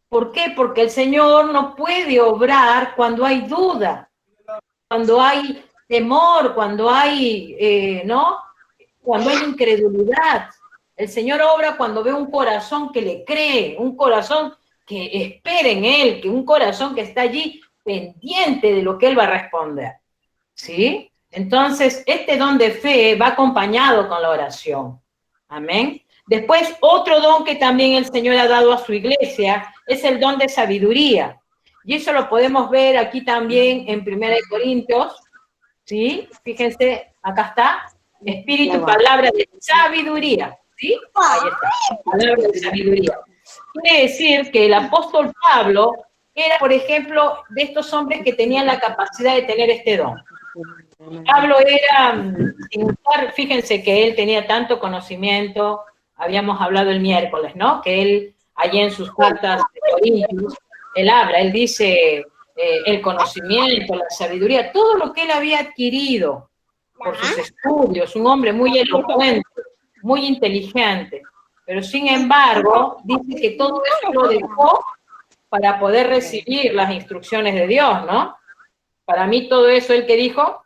¿Por qué? Porque el Señor no puede obrar cuando hay duda, cuando hay temor, cuando hay, ¿no? Cuando hay incredulidad. El Señor obra cuando ve un corazón que le cree, un corazón que espera en Él, que un corazón que está allí pendiente de lo que Él va a responder, ¿sí? Entonces, este don de fe va acompañado con la oración. Amén. Después, otro don que también el Señor ha dado a su iglesia es el don de sabiduría. Y eso lo podemos ver aquí también en 1 Corintios, ¿sí? Fíjense, acá está, espíritu y palabra de sabiduría, ¿sí? Ahí está, palabra de sabiduría. Quiere decir que el apóstol Pablo era, por ejemplo, de estos hombres que tenían la capacidad de tener este don. Pablo era, fíjense que él tenía tanto conocimiento, habíamos hablado el miércoles, ¿no? Que él, allí en sus cartas de Corintios, él dice el conocimiento, la sabiduría, todo lo que él había adquirido por sus estudios, un hombre muy elocuente, muy inteligente, pero sin embargo, dice que todo eso lo dejó para poder recibir las instrucciones de Dios, ¿no? Para mí todo eso, el que dijo,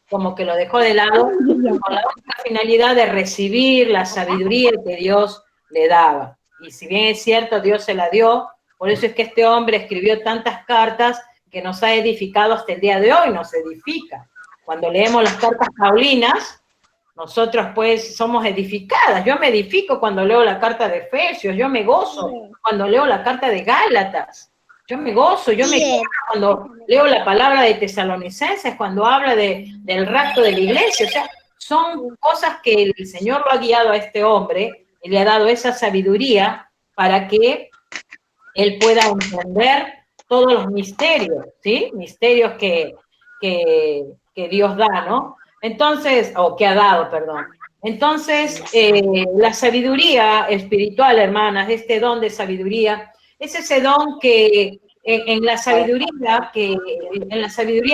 como que lo dejó de lado, con la única finalidad de recibir la sabiduría que Dios le daba. Y si bien es cierto, Dios se la dio, por eso es que este hombre escribió tantas cartas que nos ha edificado hasta el día de hoy, nos edifica. Cuando leemos las cartas paulinas, nosotros pues somos edificadas. Yo me edifico cuando leo la carta de Efesios, yo me gozo cuando leo la carta de Gálatas, yo me gozo, yo me quedo cuando leo la palabra de Tesalonicenses, cuando habla del rapto de la iglesia. O sea, son cosas que el Señor lo ha guiado a este hombre y le ha dado esa sabiduría para que él pueda entender todos los misterios, ¿sí? Misterios que Dios da, ¿no? Entonces, o que ha dado, perdón. Entonces, la sabiduría espiritual, hermanas, este don de sabiduría, es ese don que en la sabiduría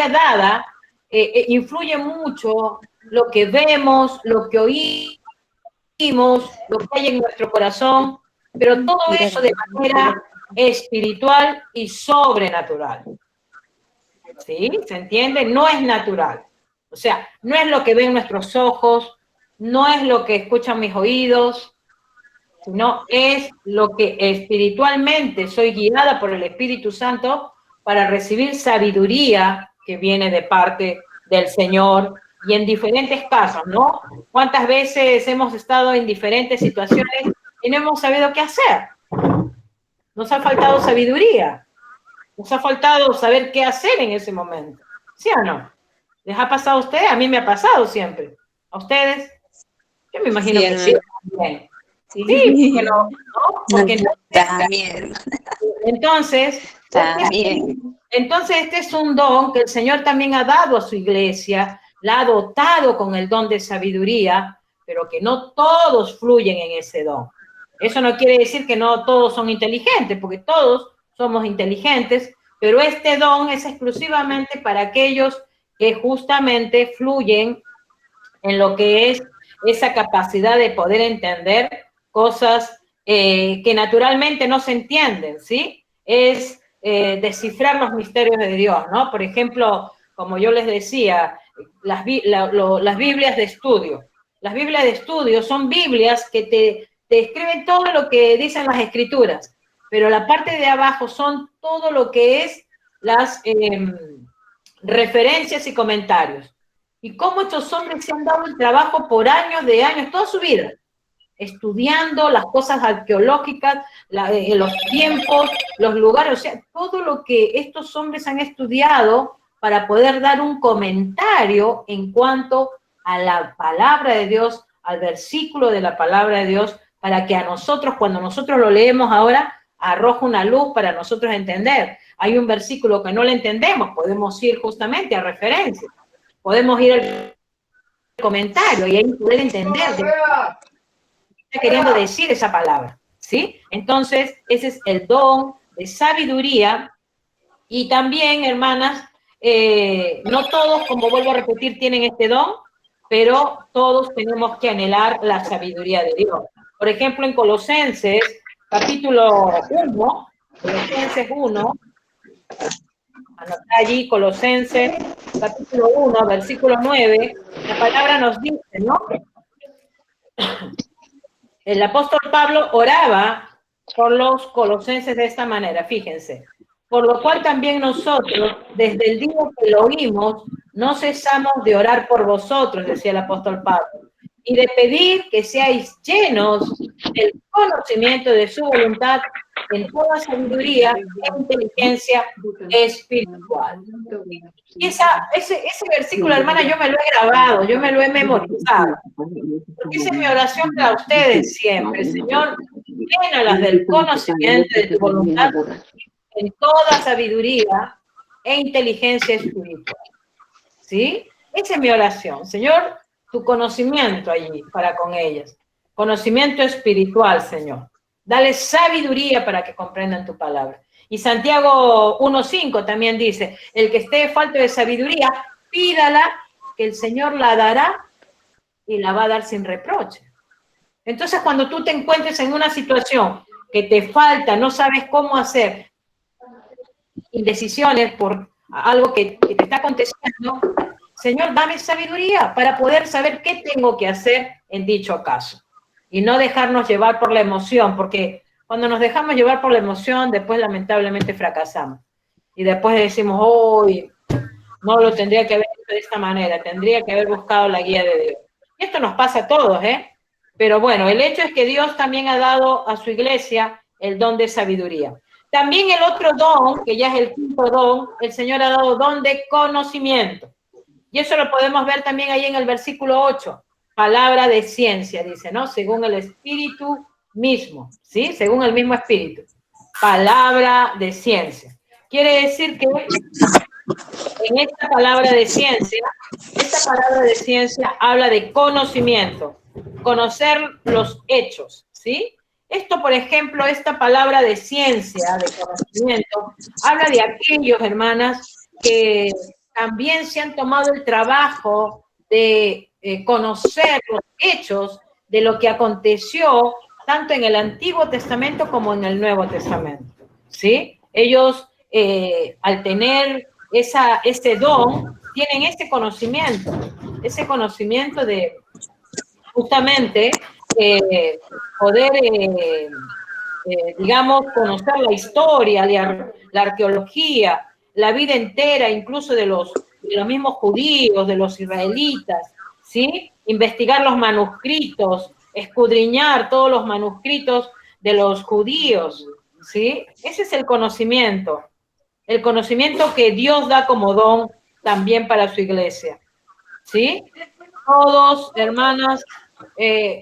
dada influye mucho lo que vemos, lo que oímos, lo que hay en nuestro corazón, pero todo eso de manera espiritual y sobrenatural. ¿Sí? ¿Se entiende? No es natural. O sea, no es lo que ven nuestros ojos, no es lo que escuchan mis oídos, sino es lo que espiritualmente soy guiada por el Espíritu Santo para recibir sabiduría que viene de parte del Señor, y en diferentes casos, ¿no? ¿Cuántas veces hemos estado en diferentes situaciones y no hemos sabido qué hacer? Nos ha faltado sabiduría, nos ha faltado saber qué hacer en ese momento, ¿sí o no? ¿Les ha pasado a ustedes? A mí me ha pasado siempre. ¿A ustedes? Yo me imagino que sí, también. Sí, pero no, porque también. Entonces, este es un don que el Señor también ha dado a su iglesia, la ha dotado con el don de sabiduría, pero que no todos fluyen en ese don. Eso no quiere decir que no todos son inteligentes, porque todos somos inteligentes, pero este don es exclusivamente para aquellos que justamente fluyen en lo que es esa capacidad de poder entender cosas que naturalmente no se entienden, ¿sí? Es descifrar los misterios de Dios, ¿no? Por ejemplo, como yo les decía, las Biblias de estudio. Las Biblias de estudio son Biblias que te escriben todo lo que dicen las Escrituras, pero la parte de abajo son todo lo que es las referencias y comentarios. Y cómo estos hombres se han dado el trabajo por años, toda su vida, estudiando las cosas arqueológicas, los tiempos, los lugares, o sea, todo lo que estos hombres han estudiado para poder dar un comentario en cuanto a la palabra de Dios, al versículo de la palabra de Dios, para que a nosotros, cuando nosotros lo leemos ahora, arroja una luz para nosotros entender. Hay un versículo que no le entendemos, podemos ir justamente a referencia, podemos ir al comentario y ahí poder entender de qué está queriendo decir esa palabra, ¿sí? Entonces, ese es el don de sabiduría. Y también, hermanas, no todos, como vuelvo a repetir, tienen este don, pero todos tenemos que anhelar la sabiduría de Dios. Por ejemplo, en Colosenses, capítulo 1, Colosenses 1, anotá allí Colosenses, capítulo 1, versículo 9, la palabra nos dice, ¿no? El apóstol Pablo oraba por los colosenses de esta manera, fíjense. Por lo cual también nosotros, desde el día que lo oímos, no cesamos de orar por vosotros, decía el apóstol Pablo, y de pedir que seáis llenos del conocimiento de su voluntad en toda sabiduría e inteligencia espiritual. Y ese versículo, hermana, yo me lo he grabado, yo me lo he memorizado. Porque esa es mi oración para ustedes siempre. Señor, llénalas del conocimiento de tu voluntad en toda sabiduría e inteligencia espiritual. ¿Sí? Esa es mi oración. Señor, tu conocimiento allí para con ellas. Conocimiento espiritual, Señor. Dale sabiduría para que comprendan tu palabra. Y Santiago 1:5 también dice, el que esté falto de sabiduría, pídala, que el Señor la dará y la va a dar sin reproche. Entonces, cuando tú te encuentres en una situación que te falta, no sabes cómo hacer, indecisiones por algo que te está aconteciendo, Señor, dame sabiduría para poder saber qué tengo que hacer en dicho caso. Y no dejarnos llevar por la emoción, porque cuando nos dejamos llevar por la emoción, después lamentablemente fracasamos. Y después decimos, hoy no lo tendría que haber hecho de esta manera, tendría que haber buscado la guía de Dios. Y esto nos pasa a todos, ¿eh? Pero bueno, el hecho es que Dios también ha dado a su iglesia el don de sabiduría. También el otro don, que ya es el quinto don, el Señor ha dado don de conocimiento. Y eso lo podemos ver también ahí en el versículo 8. Palabra de ciencia, dice, ¿no? Según el Espíritu mismo, ¿sí? Según el mismo Espíritu. Palabra de ciencia. Quiere decir que en esta palabra de ciencia habla de conocimiento, conocer los hechos, ¿sí? Esto, por ejemplo, esta palabra de ciencia, de conocimiento, habla de aquellos, hermanas, que también se han tomado el trabajo de conocer los hechos de lo que aconteció tanto en el Antiguo Testamento como en el Nuevo Testamento, ¿sí? Ellos, al tener ese don, tienen ese conocimiento de justamente poder, digamos, conocer la historia, la arqueología, la vida entera, incluso de los mismos judíos, de los israelitas, ¿sí? Investigar los manuscritos, escudriñar todos los manuscritos de los judíos, ¿sí? Ese es el conocimiento que Dios da como don también para su iglesia, ¿sí? Todos, hermanas,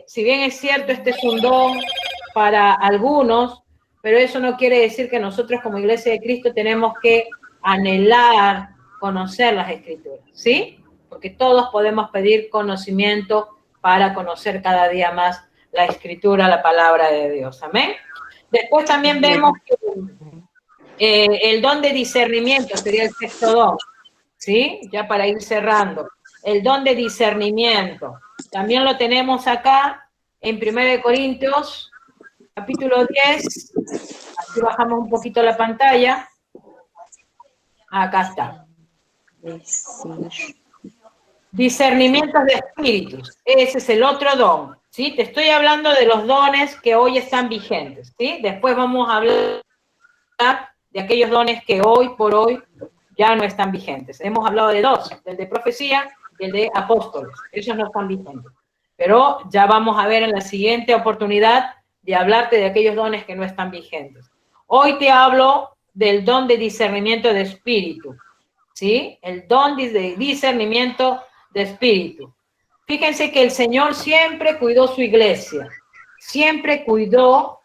si bien es cierto, este es un don para algunos, pero eso no quiere decir que nosotros como Iglesia de Cristo tenemos que anhelar conocer las Escrituras, ¿sí? Porque todos podemos pedir conocimiento para conocer cada día más la Escritura, la palabra de Dios, amén. Después también vemos que el don de discernimiento sería el sexto don, ¿sí? Ya para ir cerrando. El don de discernimiento. También lo tenemos acá en 1 Corintios, capítulo 10. Aquí bajamos un poquito la pantalla. Acá está. Discernimientos de espíritus. Ese es el otro don, ¿sí? Te estoy hablando de los dones que hoy están vigentes, ¿sí? Después vamos a hablar de aquellos dones que hoy por hoy ya no están vigentes. Hemos hablado de dos, el de profecía y el de apóstoles. Esos no están vigentes. Pero ya vamos a ver en la siguiente oportunidad de hablarte de aquellos dones que no están vigentes. Hoy te hablo del don de discernimiento de espíritu, ¿sí? El don de discernimiento de espíritu. Fíjense que el Señor siempre cuidó su iglesia, siempre cuidó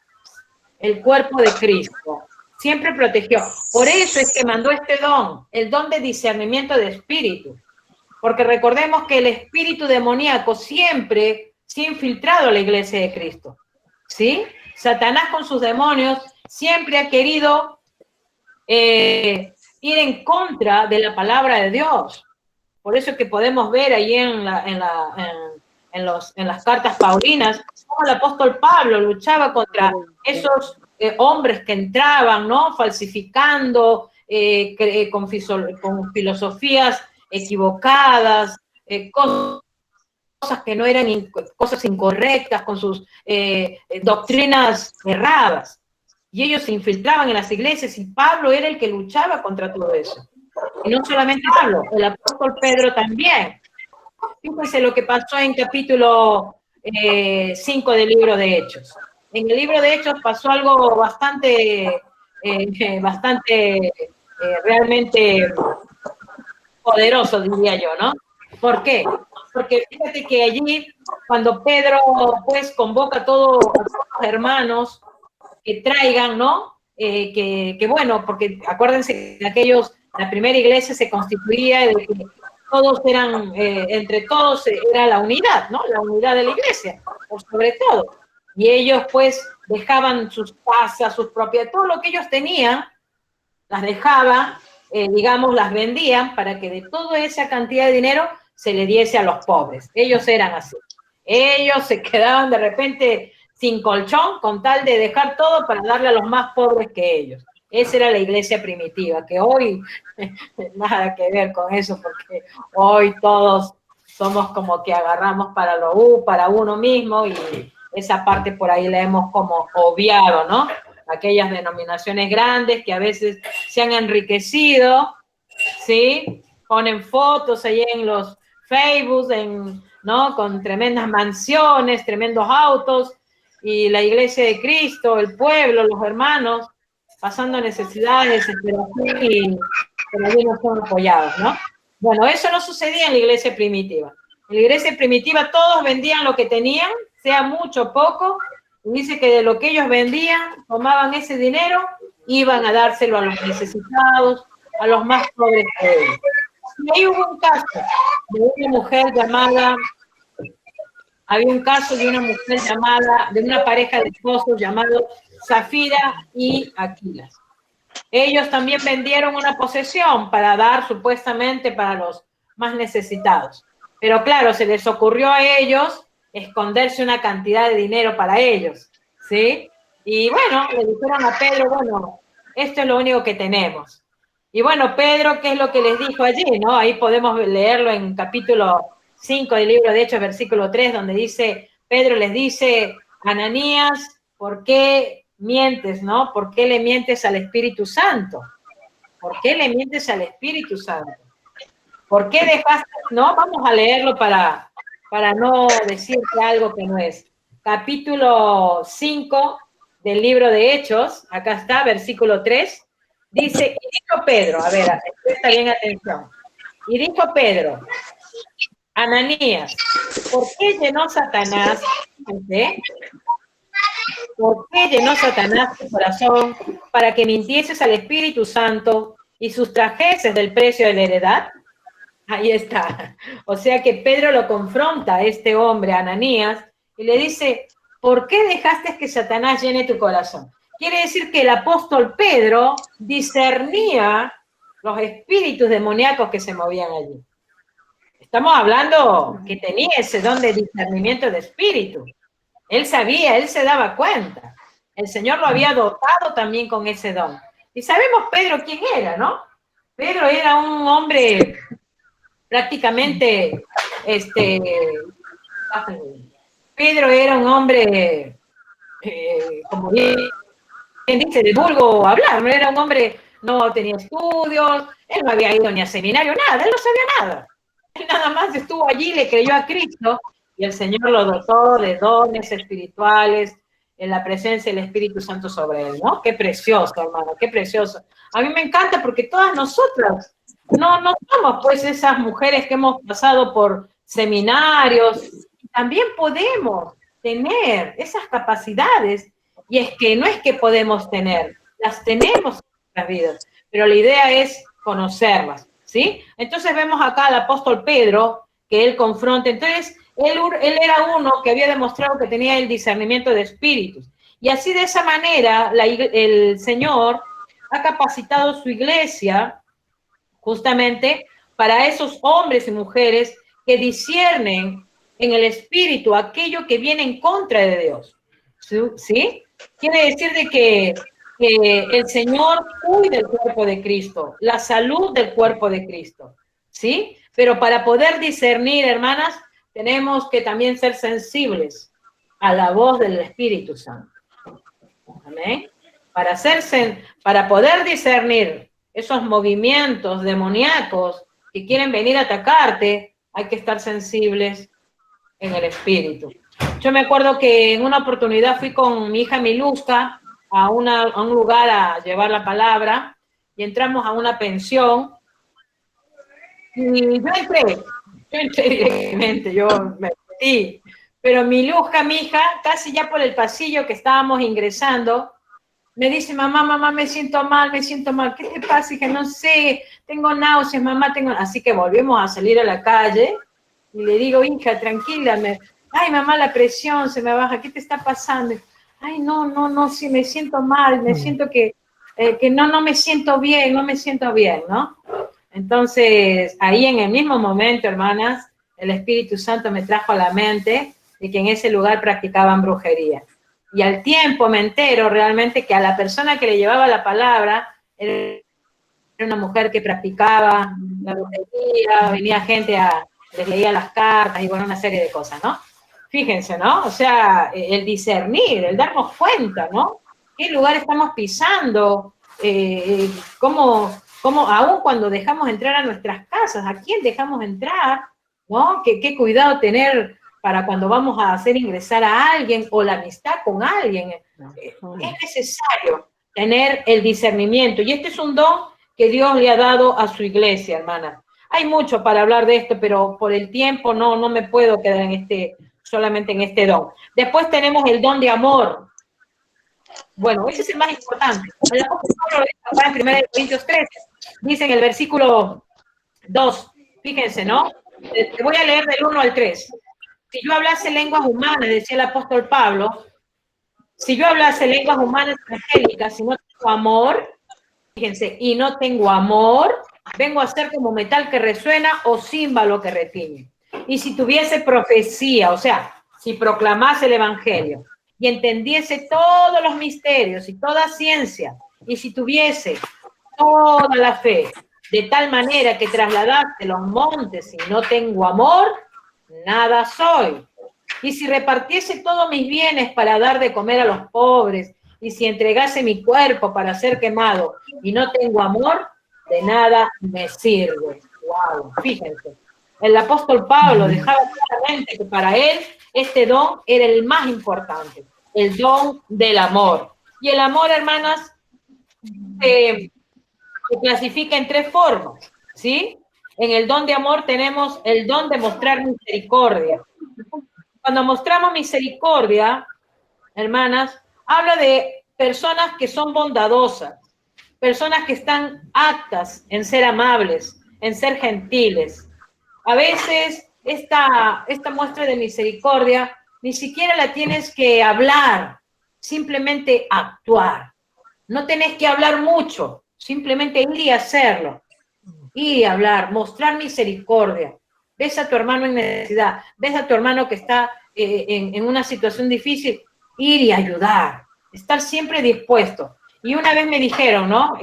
el cuerpo de Cristo, siempre protegió. Por eso es que mandó este don, el don de discernimiento de espíritu. Porque recordemos que el espíritu demoníaco siempre se ha infiltrado a la iglesia de Cristo, ¿sí? Satanás con sus demonios siempre ha querido ir en contra de la palabra de Dios. Por eso es que podemos ver ahí en las cartas paulinas cómo el apóstol Pablo luchaba contra esos hombres que entraban, ¿no? Falsificando, con filosofías equivocadas, cosas que no eran cosas incorrectas, con sus doctrinas erradas. Y ellos se infiltraban en las iglesias y Pablo era el que luchaba contra todo eso. Y no solamente Pablo, el apóstol Pedro también. Fíjense lo que pasó en capítulo 5 del libro de Hechos. En el libro de Hechos pasó algo bastante realmente poderoso, diría yo, ¿no? ¿Por qué? Porque fíjate que allí, cuando Pedro, pues, convoca a todos los hermanos que traigan, ¿no? Bueno, porque acuérdense que la primera iglesia se constituía de que todos eran, entre todos era la unidad, ¿no? La unidad de la iglesia, por sobre todo. Y ellos, pues, dejaban sus casas, sus propiedades, todo lo que ellos tenían, las dejaban, digamos, las vendían para que de toda esa cantidad de dinero se le diese a los pobres. Ellos eran así. Ellos se quedaban de repente sin colchón con tal de dejar todo para darle a los más pobres que ellos. Esa era la iglesia primitiva, que hoy nada que ver con eso, porque hoy todos somos como que agarramos para uno mismo y esa parte por ahí la hemos como obviado, ¿no? Aquellas denominaciones grandes que a veces se han enriquecido, ¿sí? Ponen fotos ahí en los Facebook, ¿no? Con tremendas mansiones, tremendos autos, y la iglesia de Cristo, el pueblo, los hermanos, pasando necesidades, desesperación, y todavía no son apoyados, ¿no? Bueno, eso no sucedía en la iglesia primitiva. En la iglesia primitiva todos vendían lo que tenían, sea mucho o poco, y dice que de lo que ellos vendían, tomaban ese dinero, iban a dárselo a los necesitados, a los más pobres de ellos. Y ahí hubo un caso de una mujer llamada, de una pareja de esposos llamados Zafira y Aquilas. Ellos también vendieron una posesión para dar supuestamente para los más necesitados. Pero claro, se les ocurrió a ellos esconderse una cantidad de dinero para ellos, ¿sí? Y bueno, le dijeron a Pedro, bueno, esto es lo único que tenemos. Y bueno, Pedro, ¿qué es lo que les dijo allí, no? Ahí podemos leerlo en capítulo 5 del libro de Hechos, versículo 3, donde dice, Pedro les dice, Ananías, ¿por qué mientes, no? ¿Por qué le mientes al Espíritu Santo? ¿Por qué le mientes al Espíritu Santo? ¿Por qué dejaste? No, vamos a leerlo para no decirte algo que no es. Capítulo 5 del libro de Hechos, acá está, versículo 3, dice, y dijo Pedro, a ver, presta bien atención, y dijo Pedro, Ananías, ¿por qué llenó Satanás? ¿Por qué llenó Satanás tu corazón para que mintieses al Espíritu Santo y sustrajeses del precio de la heredad? Ahí está. O sea que Pedro lo confronta a este hombre, Ananías, y le dice, ¿por qué dejaste que Satanás llene tu corazón? Quiere decir que el apóstol Pedro discernía los espíritus demoníacos que se movían allí. Estamos hablando que tenía ese don de discernimiento de espíritu. Él sabía, él se daba cuenta. El Señor lo había dotado también con ese don. Y sabemos Pedro quién era, ¿no? Pedro era un hombre prácticamente, Pedro era un hombre, como bien dice, de vulgo hablar, no era un hombre, no tenía estudios, él no había ido ni a seminario, nada, él no sabía nada. Él nada más estuvo allí, le creyó a Cristo, y el Señor lo dotó de dones espirituales, en la presencia del Espíritu Santo sobre él, ¿no? Qué precioso, hermano, qué precioso. A mí me encanta porque todas nosotras no somos pues esas mujeres que hemos pasado por seminarios, también podemos tener esas capacidades, y es que no es que podemos tener, las tenemos en nuestras vidas, pero la idea es conocerlas, ¿sí? Entonces vemos acá al apóstol Pedro, que él confronta, entonces él era uno que había demostrado que tenía el discernimiento de espíritus, y así de esa manera el Señor ha capacitado su iglesia justamente para esos hombres y mujeres que disciernen en el espíritu aquello que viene en contra de Dios, ¿sí? Quiere decir de que el Señor cuida el cuerpo de Cristo, la salud del cuerpo de Cristo, ¿sí? Pero para poder discernir, hermanas, tenemos que también ser sensibles a la voz del Espíritu Santo. ¿Amén? Para poder discernir esos movimientos demoníacos que quieren venir a atacarte, hay que estar sensibles en el espíritu. Yo me acuerdo que en una oportunidad fui con mi hija Miluska a un lugar a llevar la palabra, y entramos a una pensión, y yo entré directamente, yo me metí, pero Miluska, mi hija, casi ya por el pasillo que estábamos ingresando, me dice, mamá, me siento mal. ¿Qué te pasa? Y que no sé, tengo náuseas, mamá, Así que volvimos a salir a la calle y le digo, hija, tranquila. Ay, mamá, la presión se me baja. ¿Qué te está pasando? Ay, no, sí, me siento mal. Me siento que no me siento bien, ¿no? Entonces, ahí en el mismo momento, hermanas, el Espíritu Santo me trajo a la mente de que en ese lugar practicaban brujería. Y al tiempo me entero realmente que a la persona que le llevaba la palabra era una mujer que practicaba la brujería, venía gente les leía las cartas y bueno, una serie de cosas, ¿no? Fíjense, ¿no? O sea, el discernir, el darnos cuenta, ¿no? ¿Qué lugar estamos pisando? ¿Cómo aún cuando dejamos entrar a nuestras casas, a quién dejamos entrar? ¿No? ¿Qué cuidado tener para cuando vamos a hacer ingresar a alguien o la amistad con alguien? Es necesario tener el discernimiento, y este es un don que Dios le ha dado a su iglesia, hermana. Hay mucho para hablar de esto, pero por el tiempo no me puedo quedar solamente en este don. Después tenemos el don de amor. Bueno, ese es el más importante. El apóstol Pablo en 1 Corintios 13 dice en el versículo 2, fíjense, ¿no? Te voy a leer del 1 al 3. Si yo hablase lenguas humanas, decía el apóstol Pablo, si yo hablase lenguas humanas angélicas, si no tengo amor, fíjense, y no tengo amor, vengo a ser como metal que resuena o címbalo que retiñe. Y si tuviese profecía, o sea, si proclamase el evangelio y entendiese todos los misterios y toda ciencia, y si tuviese toda la fe, de tal manera que trasladase los montes y no tengo amor, nada soy. Y si repartiese todos mis bienes para dar de comer a los pobres, y si entregase mi cuerpo para ser quemado, y no tengo amor, de nada me sirve. Wow, fíjense. El apóstol Pablo dejaba claramente que para él este don era el más importante, el don del amor. Y el amor, hermanas, se clasifica en 3 formas, ¿sí? En el don de amor tenemos el don de mostrar misericordia. Cuando mostramos misericordia, hermanas, habla de personas que son bondadosas, personas que están aptas en ser amables, en ser gentiles. A veces esta muestra de misericordia ni siquiera la tienes que hablar, simplemente actuar. No tenés que hablar mucho, simplemente ir y hacerlo. Ir y hablar, mostrar misericordia. Ves a tu hermano en necesidad, ves a tu hermano que está en una situación difícil, ir y ayudar, estar siempre dispuesto. Y una vez me dijeron, ¿no?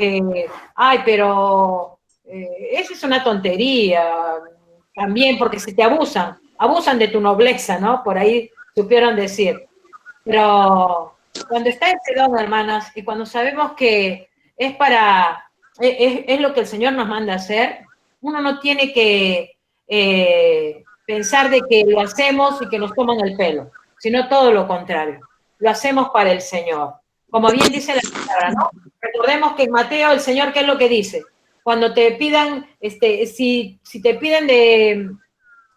Ay, pero eso es una tontería, también porque si te abusan de tu nobleza, ¿no? Por ahí supieron decir. Pero cuando está ese don, hermanas, y cuando sabemos que es para, es lo que el Señor nos manda a hacer, uno no tiene que pensar de que lo hacemos y que nos toman el pelo, sino todo lo contrario. Lo hacemos para el Señor. Como bien dice la palabra, ¿no? Recordemos que en Mateo el Señor, ¿qué es lo que dice? Cuando te pidan, si te piden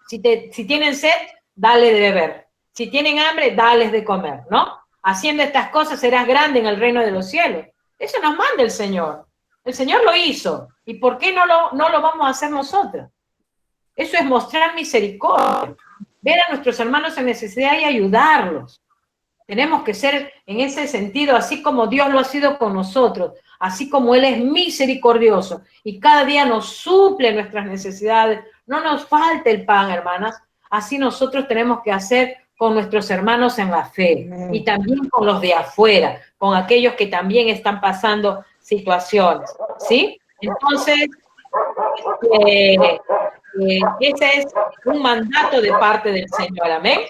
si tienen sed, dale de beber. Si tienen hambre, dales de comer, ¿no? Haciendo estas cosas serás grande en el reino de los cielos. Eso nos manda el Señor. El Señor lo hizo. ¿Y por qué no lo vamos a hacer nosotros? Eso es mostrar misericordia. Ver a nuestros hermanos en necesidad y ayudarlos. Tenemos que ser en ese sentido, así como Dios lo ha sido con nosotros, así como Él es misericordioso y cada día nos suple nuestras necesidades, no nos falte el pan, hermanas, así nosotros tenemos que hacer con nuestros hermanos en la fe y también con los de afuera, con aquellos que también están pasando situaciones, ¿sí? Entonces, ese es un mandato de parte del Señor, amén,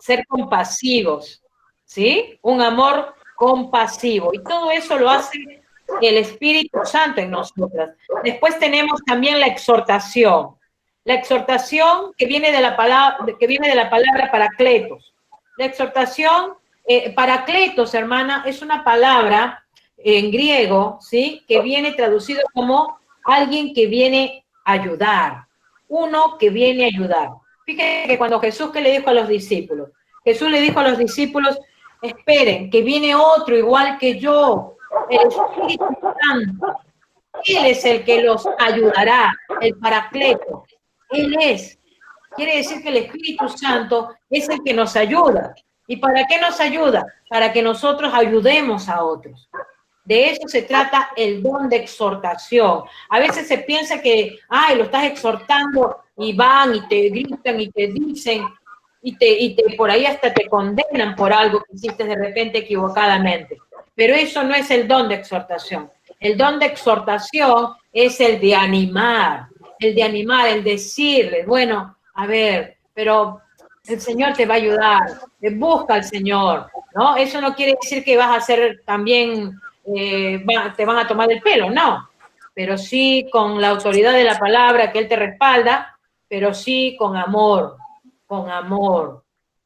ser compasivos, ¿sí? Un amor compasivo. Y todo eso lo hace el Espíritu Santo en nosotras. Después tenemos también la exhortación. La exhortación que viene de la palabra paracletos. La exhortación, paracletos, hermana, es una palabra en griego, ¿sí? Que viene traducido como alguien que viene a ayudar. Uno que viene a ayudar. Fíjense que cuando Jesús, ¿qué le dijo a los discípulos? Jesús le dijo a los discípulos, esperen, que viene otro igual que yo, el Espíritu Santo. Él es el que los ayudará, el paracleto. Él es. Quiere decir que el Espíritu Santo es el que nos ayuda. ¿Y para qué nos ayuda? Para que nosotros ayudemos a otros. De eso se trata el don de exhortación. A veces se piensa que, lo estás exhortando y van y te gritan y te dicen y te por ahí hasta te condenan por algo que hiciste de repente equivocadamente. Pero eso no es el don de exhortación. El don de exhortación es el de animar, el decirle, bueno, a ver, pero el Señor te va a ayudar, busca al Señor, ¿no? Eso no quiere decir que vas a ser también, te van a tomar el pelo, no, pero sí con la autoridad de la palabra que Él te respalda, pero sí con amor,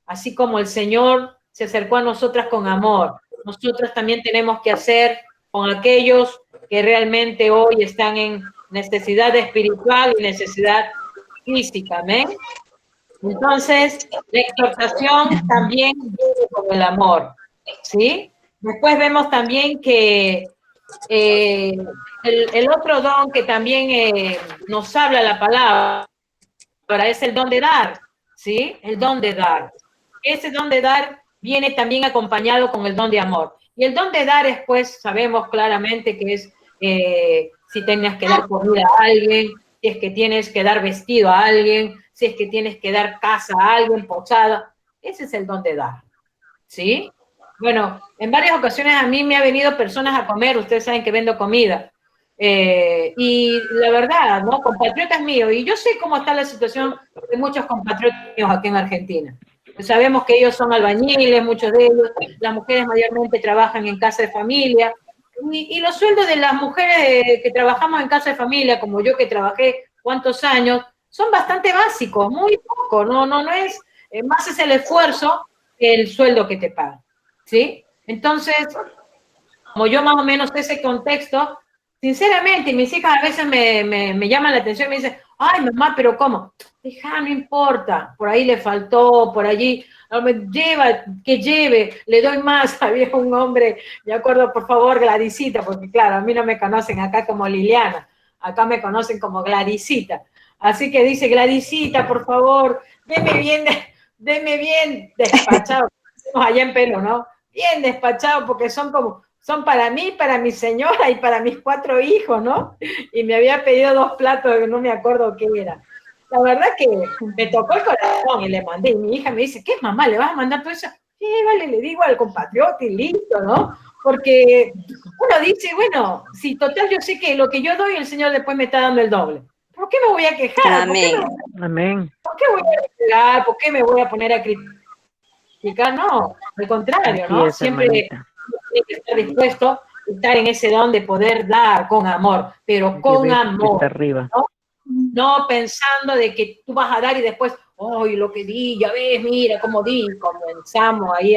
así como el Señor se acercó a nosotras con amor, nosotros también tenemos que hacer con aquellos que realmente hoy están en necesidad espiritual y necesidad física, ¿amén? Entonces, la exhortación también viene con el amor, ¿sí? Después vemos también que el otro don que también nos habla la palabra es el don de dar, ¿sí? El don de dar. Ese don de dar viene también acompañado con el don de amor. Y el don de dar es, pues, sabemos claramente que es si tienes que dar comida a alguien, si es que tienes que dar vestido a alguien, si es que tienes que dar casa a alguien, posada. Ese es el don de dar, ¿sí? Bueno, en varias ocasiones a mí me han venido personas a comer, ustedes saben que vendo comida, Y la verdad, ¿no? Compatriotas míos, y yo sé cómo está la situación de muchos compatriotas míos aquí en Argentina. Sabemos que ellos son albañiles, muchos de ellos, las mujeres mayormente trabajan en casa de familia, y los sueldos de las mujeres que trabajamos en casa de familia, como yo que trabajé cuántos años, son bastante básicos, muy poco, no es, más es el esfuerzo que el sueldo que te pagan, ¿sí? Entonces, como yo más o menos ese contexto, sinceramente, mis hijas a veces me llaman la atención y me dicen, ay, mamá, pero ¿cómo? Deja, no importa, por ahí le faltó, por allí, lleva, que lleve, le doy más. Había un hombre, me acuerdo, por favor, Gladysita, porque claro, a mí no me conocen acá como Liliana, acá me conocen como Gladysita. Así que dice, Gladysita, por favor, deme bien despachado, allá en Pelo, ¿no? Bien despachado, porque son para mí, para mi señora y para mis 4 hijos, ¿no? Y me había pedido 2 platos que no me acuerdo qué era. La verdad que me tocó el corazón y le mandé. Y mi hija me dice, ¿qué mamá? ¿Le vas a mandar todo eso? Sí, vale, le digo al compatriota y listo, ¿no? Porque uno dice, bueno, si total yo sé que lo que yo doy el Señor después me está dando el doble. ¿Por qué me voy a quejar? Amén. ¿Por qué voy a quejar? ¿Por qué me voy a poner a criticar? No, al contrario, ¿no? Siempre hay que estar dispuesto a estar en ese don de poder dar con amor, pero con amor, ¿no? No pensando de que tú vas a dar y después, ¡ay, lo que di! Ya ves, mira cómo di. Comenzamos ahí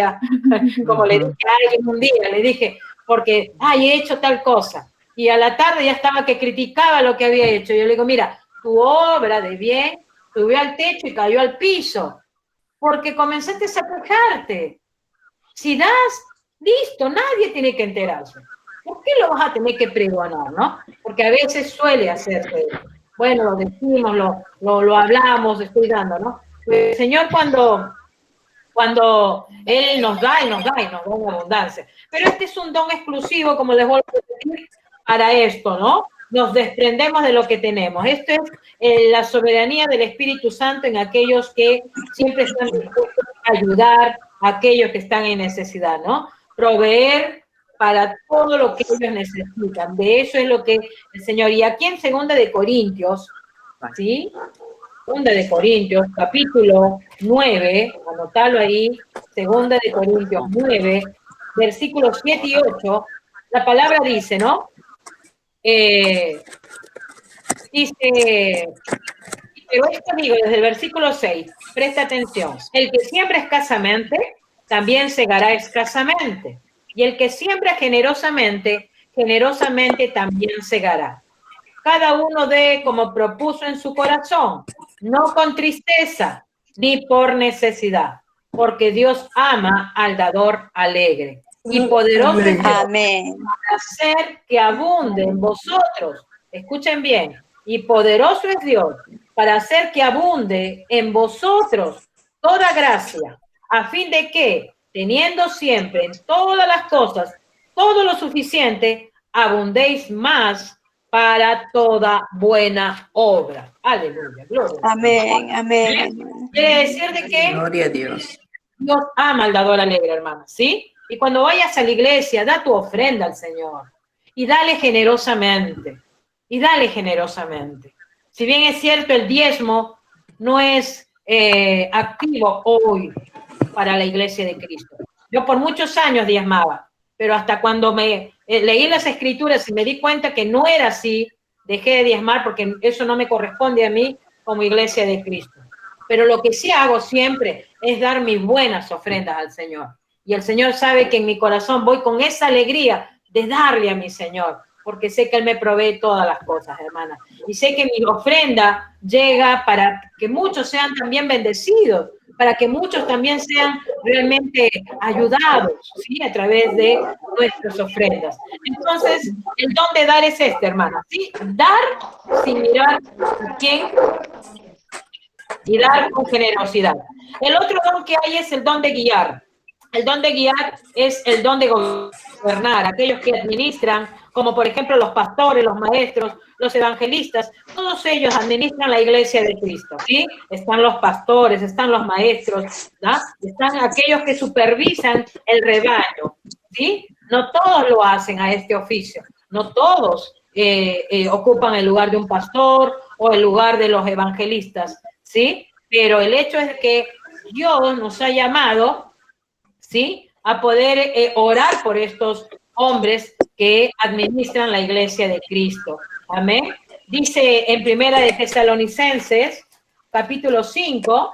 como le dije a alguien un día, le dije, porque, ay, he hecho tal cosa. Y a la tarde ya estaba que criticaba lo que había hecho. Yo le digo, mira, tu obra de bien subió al techo y cayó al piso, porque comenzaste a quejarte. Si das, listo, nadie tiene que enterarse. ¿Por qué lo vas a tener que pregonar, no? Porque a veces suele hacerse. Bueno, lo decimos, lo hablamos, estoy dando, ¿no? El Señor cuando Él nos da en abundancia. Pero este es un don exclusivo, como les vuelvo a decir, para esto, ¿no? Nos desprendemos de lo que tenemos. Esto es la soberanía del Espíritu Santo en aquellos que siempre están dispuestos a ayudar a aquellos que están en necesidad, ¿no? Proveer para todo lo que ellos necesitan. De eso es lo que el Señor. Y aquí en 2 de Corintios, ¿sí? 2 de Corintios, capítulo 9, anotalo ahí, 2 de Corintios 9, versículos 7 y 8, la palabra dice, ¿no? Dice, pero esto digo desde el versículo 6, presta atención, el que siembra escasamente, también segará escasamente, y el que siembra generosamente, generosamente también segará. Cada uno dé como propuso en su corazón, no con tristeza, ni por necesidad, porque Dios ama al dador alegre. Y poderoso es Dios para hacer que abunde en vosotros. Escuchen bien. Y poderoso es Dios para hacer que abunde en vosotros toda gracia, a fin de que, teniendo siempre en todas las cosas todo lo suficiente, abundéis más para toda buena obra. Aleluya, gloria. Amén, amén. Quiere decir de que Gloria a Dios. Dios ama al dador alegre, hermana, ¿sí? Y cuando vayas a la iglesia, da tu ofrenda al Señor y dale generosamente, y dale generosamente. Si bien es cierto, el diezmo no es activo hoy para la iglesia de Cristo. Yo por muchos años diezmaba, pero hasta cuando me leí las escrituras y me di cuenta que no era así, dejé de diezmar porque eso no me corresponde a mí como iglesia de Cristo. Pero lo que sí hago siempre es dar mis buenas ofrendas al Señor. Y el Señor sabe que en mi corazón voy con esa alegría de darle a mi Señor, porque sé que Él me provee todas las cosas, hermana. Y sé que mi ofrenda llega para que muchos sean también bendecidos, para que muchos también sean realmente ayudados, ¿sí? A través de nuestras ofrendas. Entonces, el don de dar es este, hermana, ¿sí? Dar sin mirar a quién y dar con generosidad. El otro don que hay es el don de guiar. El don de guiar es el don de gobernar, aquellos que administran, como por ejemplo los pastores, los maestros, los evangelistas, todos ellos administran la iglesia de Cristo, ¿sí? Están los pastores, están los maestros, ¿no? Están aquellos que supervisan el rebaño, ¿sí? No todos lo hacen a este oficio, no todos ocupan el lugar de un pastor o el lugar de los evangelistas, ¿sí? Pero el hecho es que Dios nos ha llamado, ¿sí?, a poder orar por estos hombres que administran la iglesia de Cristo. Amén. Dice en Primera de Tesalonicenses, capítulo 5,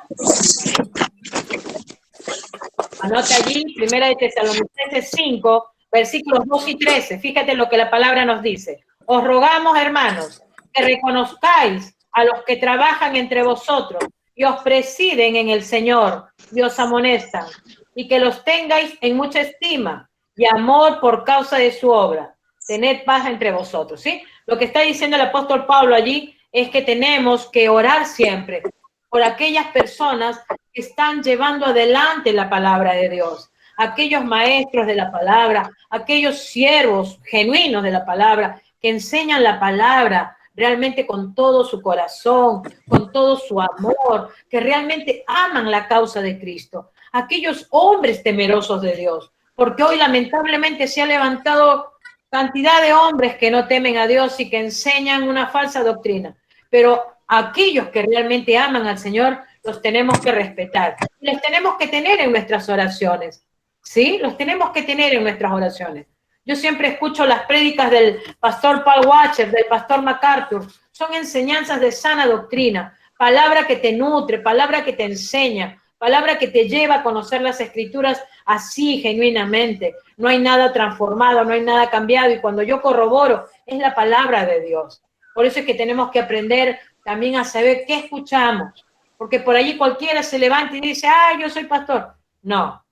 anota allí, Primera de Tesalonicenses 5, versículos 2 y 13. Fíjate lo que la palabra nos dice. Os rogamos, hermanos, que reconozcáis a los que trabajan entre vosotros y os presiden en el Señor y os amonestan, y que los tengáis en mucha estima y amor por causa de su obra. Tened paz entre vosotros, ¿sí? Lo que está diciendo el apóstol Pablo allí es que tenemos que orar siempre por aquellas personas que están llevando adelante la palabra de Dios, aquellos maestros de la palabra, aquellos siervos genuinos de la palabra, que enseñan la palabra realmente con todo su corazón, con todo su amor, que realmente aman la causa de Cristo, aquellos hombres temerosos de Dios, porque hoy lamentablemente se ha levantado cantidad de hombres que no temen a Dios y que enseñan una falsa doctrina, pero aquellos que realmente aman al Señor los tenemos que respetar, les tenemos que tener en nuestras oraciones, ¿sí? Los tenemos que tener en nuestras oraciones. Yo siempre escucho las prédicas del pastor Paul Washer, del pastor MacArthur, son enseñanzas de sana doctrina, palabra que te nutre, palabra que te enseña, palabra que te lleva a conocer las Escrituras así genuinamente. No hay nada transformado, no hay nada cambiado, y cuando yo corroboro, es la palabra de Dios. Por eso es que tenemos que aprender también a saber qué escuchamos, porque por allí cualquiera se levanta y dice, yo soy pastor. No.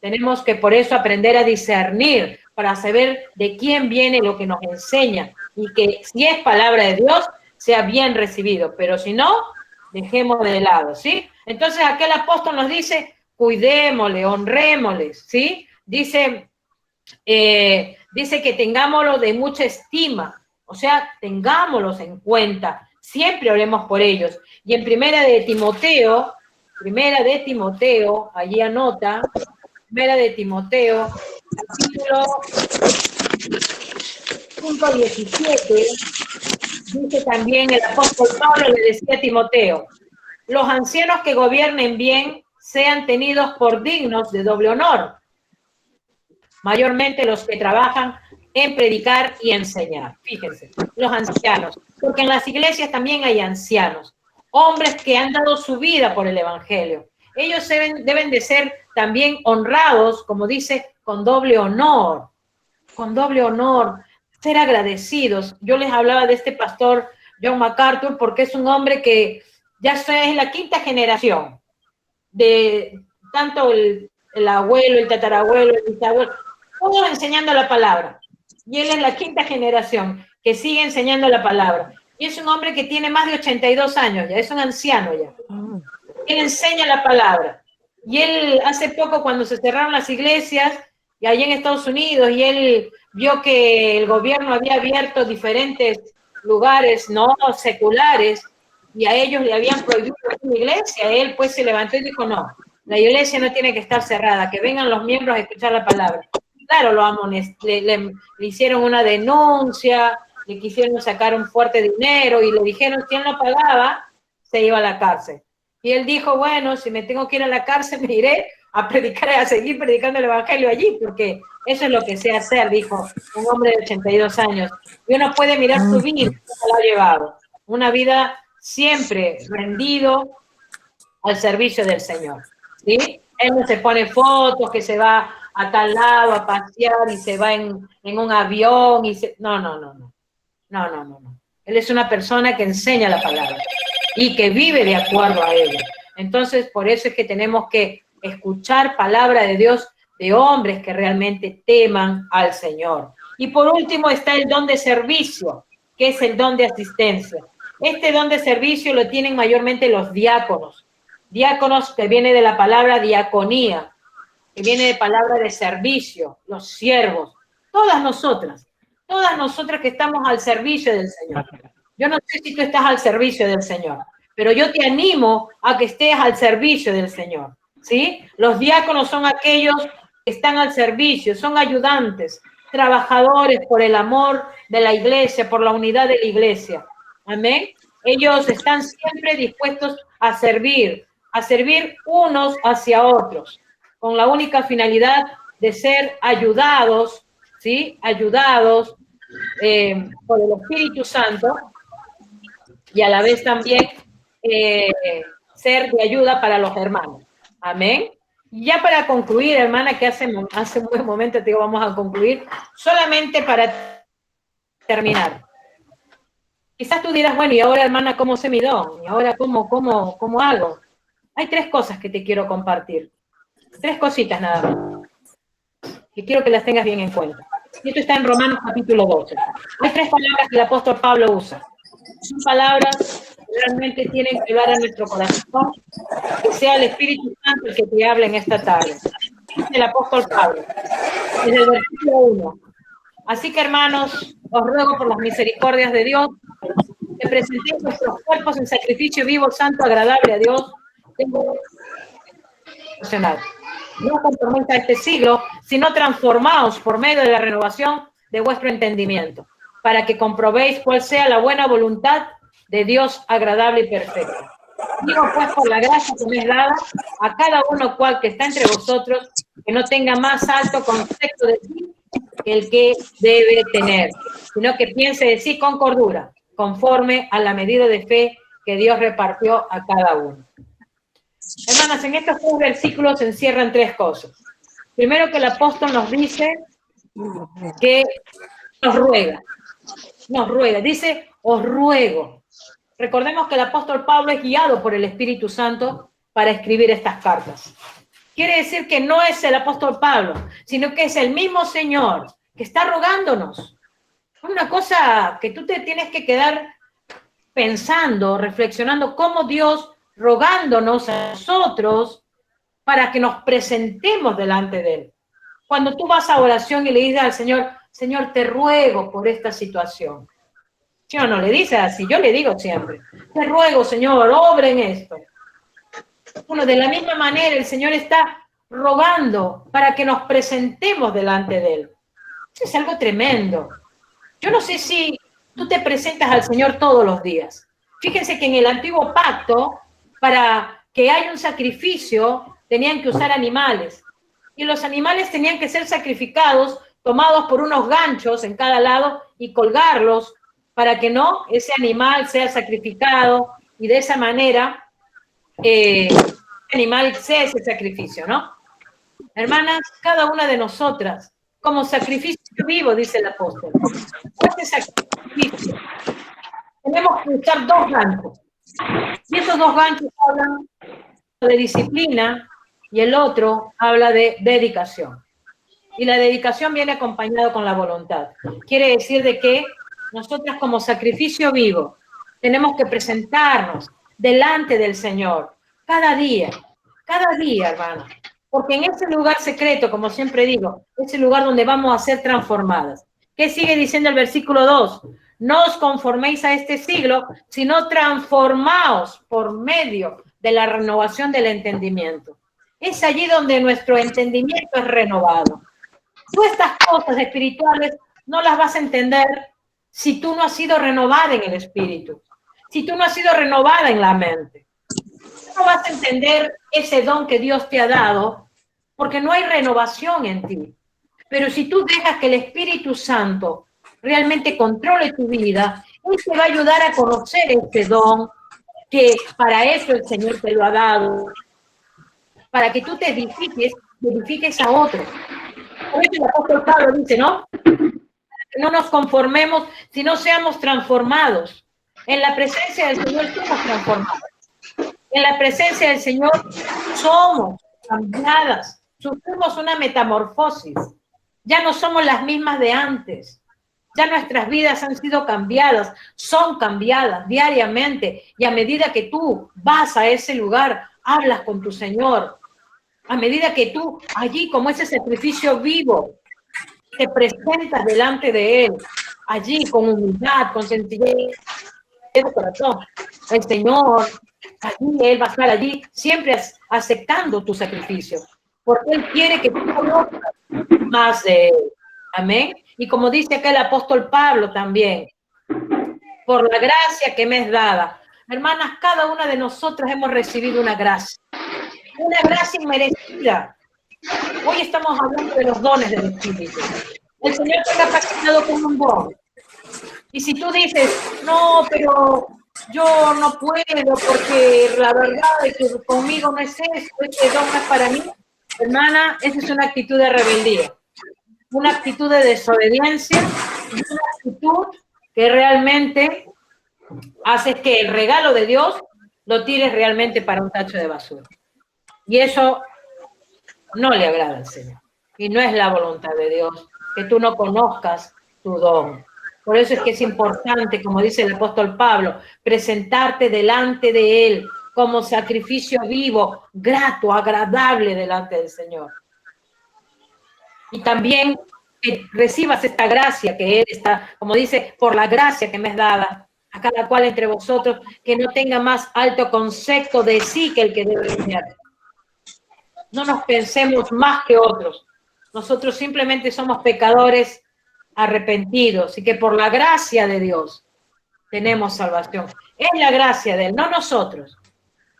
Tenemos que por eso aprender a discernir, para saber de quién viene lo que nos enseña, y que si es palabra de Dios, sea bien recibido, pero si no, dejemos de lado, ¿sí? Entonces aquel apóstol nos dice, cuidémosle, honrémosles, ¿sí? Dice que tengámoslo de mucha estima, o sea, tengámoslos en cuenta, siempre oremos por ellos. Y en Primera de Timoteo, allí anota, Primera de Timoteo, capítulo 5:17, dice también el apóstol Pablo, le decía a Timoteo, los ancianos que gobiernen bien sean tenidos por dignos de doble honor, mayormente los que trabajan en predicar y enseñar. Fíjense, los ancianos, porque en las iglesias también hay ancianos, hombres que han dado su vida por el evangelio. Ellos deben de ser también honrados, como dice, con doble honor, ser agradecidos. Yo les hablaba de este pastor John MacArthur porque es un hombre que ya es la quinta generación de tanto el abuelo, el tatarabuelo, el bisabuelo, todos enseñando la palabra. Y él es la quinta generación que sigue enseñando la palabra. Y es un hombre que tiene más de 82 años ya, es un anciano ya. Él enseña la palabra. Y él hace poco, cuando se cerraron las iglesias, y allá en Estados Unidos, y él vio que el gobierno había abierto diferentes lugares no seculares, y a ellos le habían prohibido una iglesia, él pues se levantó y dijo, no, la iglesia no tiene que estar cerrada, que vengan los miembros a escuchar la palabra. Claro, le hicieron una denuncia, le quisieron sacar un fuerte dinero, y le dijeron, si él no pagaba, se iba a la cárcel. Y él dijo, bueno, si me tengo que ir a la cárcel, me iré a predicar, a seguir predicando el evangelio allí, porque eso es lo que sé hacer, dijo un hombre de 82 años. Y uno puede mirar su vida, cómo la ha llevado. Una vida siempre rendido al servicio del Señor, ¿sí? Él no se pone fotos, que se va a tal lado a pasear y se va en un avión. No. Él es una persona que enseña la palabra y que vive de acuerdo a ella. Entonces, por eso es que tenemos que escuchar palabra de Dios de hombres que realmente teman al Señor. Y por último está el don de servicio, que es el don de asistencia. Este don de servicio lo tienen mayormente los diáconos. Diáconos, que viene de la palabra diaconía, que viene de palabra de servicio, los siervos, todas nosotras que estamos al servicio del Señor. Yo no sé si tú estás al servicio del Señor, pero yo te animo a que estés al servicio del Señor, ¿sí? Los diáconos son aquellos que están al servicio, son ayudantes, trabajadores por el amor de la iglesia, por la unidad de la iglesia. Amén. Ellos están siempre dispuestos a servir unos hacia otros, con la única finalidad de ser ayudados, ¿sí? Ayudados por el Espíritu Santo, y a la vez también ser de ayuda para los hermanos. Amén. Y ya para concluir, hermana, que hace un buen momento te digo, vamos a concluir, solamente para terminar. Quizás tú dirás, bueno, y ahora, hermana, ¿cómo sé mi don? ¿Y ahora cómo hago? Hay 3 cosas que te quiero compartir. 3 cositas nada más. Que quiero que las tengas bien en cuenta. Y esto está en Romanos capítulo 12. Hay 3 palabras que el apóstol Pablo usa. Son palabras que realmente tienen que llevar a nuestro corazón, que sea el Espíritu Santo el que te hable en esta tarde. Dice el apóstol Pablo, desde el versículo 1. Así que, hermanos, os ruego por las misericordias de Dios que presentéis vuestros cuerpos en sacrificio vivo, santo, agradable a Dios. No conforméis a este siglo, sino transformaos por medio de la renovación de vuestro entendimiento, para que comprobéis cuál sea la buena voluntad de Dios agradable y perfecta. Digo pues por la gracia que me es dada a cada uno cual que está entre vosotros, que no tenga más alto concepto de sí que el que debe tener, sino que piense de sí con cordura, conforme a la medida de fe que Dios repartió a cada uno. Hermanas, en estos 3 versículos se encierran 3 cosas. Primero, que el apóstol nos dice que nos ruega, dice, os ruego. Recordemos que el apóstol Pablo es guiado por el Espíritu Santo para escribir estas cartas. Quiere decir que no es el apóstol Pablo, sino que es el mismo Señor que está rogándonos. Una cosa que tú te tienes que quedar pensando, reflexionando, cómo Dios rogándonos a nosotros para que nos presentemos delante de Él. Cuando tú vas a oración y le dices al Señor, Señor, te ruego por esta situación. ¿Sí o no? Le dices así, yo le digo siempre, te ruego, Señor, obra en esto. Bueno, de la misma manera el Señor está rogando para que nos presentemos delante de Él. Eso es algo tremendo. Yo no sé si tú te presentas al Señor todos los días. Fíjense que en el antiguo pacto, para que haya un sacrificio, tenían que usar animales. Y los animales tenían que ser sacrificados, tomados por unos ganchos en cada lado y colgarlos para que no ese animal sea sacrificado y de esa manera el animal sea ese sacrificio, ¿no? Hermanas, cada una de nosotras, como sacrificio vivo, dice el apóstol, este sacrificio, tenemos que usar 2 ganchos. Y esos 2 ganchos hablan de disciplina y el otro habla de dedicación. Y la dedicación viene acompañada con la voluntad. Quiere decir de que nosotras como sacrificio vivo tenemos que presentarnos delante del Señor cada día, hermano. Porque en ese lugar secreto, como siempre digo, es el lugar donde vamos a ser transformadas. ¿Qué sigue diciendo el versículo 2? No os conforméis a este siglo, sino transformaos por medio de la renovación del entendimiento. Es allí donde nuestro entendimiento es renovado. Tú estas cosas espirituales no las vas a entender si tú no has sido renovada en el espíritu, si tú no has sido renovada en la mente. No vas a entender ese don que Dios te ha dado porque no hay renovación en ti. Pero si tú dejas que el Espíritu Santo realmente controle tu vida, Él te va a ayudar a conocer este don, que para eso el Señor te lo ha dado, para que tú te edifiques a otros. Por eso el apóstol Pablo dice, ¿no? No nos conformemos, sino seamos transformados. En la presencia del Señor somos transformados. En la presencia del Señor somos cambiadas, sufrimos una metamorfosis. Ya no somos las mismas de antes. Ya nuestras vidas han sido cambiadas, son cambiadas diariamente. Y a medida que tú vas a ese lugar, hablas con tu Señor. A medida que tú allí, como ese sacrificio vivo, te presentas delante de Él, allí con humildad, con sencillez de corazón. El Señor, allí Él va a estar allí, siempre aceptando tu sacrificio, porque Él quiere que tú conozcas más de Él. Amén. Y como dice acá el apóstol Pablo también, por la gracia que me es dada. Hermanas, cada una de nosotras hemos recibido una gracia inmerecida. Hoy estamos hablando de los dones del Espíritu. El Señor te ha capacitado con un don. Y si tú dices, no, pero yo no puedo porque la verdad es que conmigo no es esto, este don no es para mí, hermana, esa es una actitud de rebeldía, una actitud de desobediencia, una actitud que realmente hace que el regalo de Dios lo tires realmente para un tacho de basura. Y eso no le agrada al Señor. Y no es la voluntad de Dios que tú no conozcas tu don. Por eso es que es importante, como dice el apóstol Pablo, presentarte delante de Él como sacrificio vivo, grato, agradable delante del Señor. Y también que recibas esta gracia que Él está, como dice, por la gracia que me es dada a cada cual entre vosotros, que no tenga más alto concepto de sí que el que debe tener. No nos pensemos más que otros. Nosotros simplemente somos pecadores arrepentidos y que por la gracia de Dios tenemos salvación. Es la gracia de Él, no nosotros.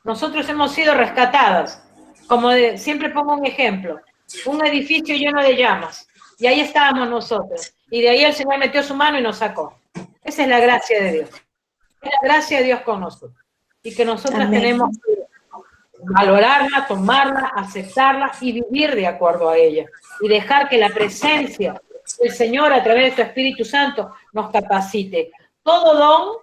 Nosotros hemos sido rescatadas. Como siempre pongo un ejemplo, un edificio lleno de llamas y ahí estábamos nosotros. Y de ahí el Señor metió su mano y nos sacó. Esa es la gracia de Dios. Es la gracia de Dios con nosotros. Y que nosotras tenemos que valorarla, tomarla, aceptarla y vivir de acuerdo a ella. Y dejar que la presencia del Señor a través de su Espíritu Santo nos capacite. Todo don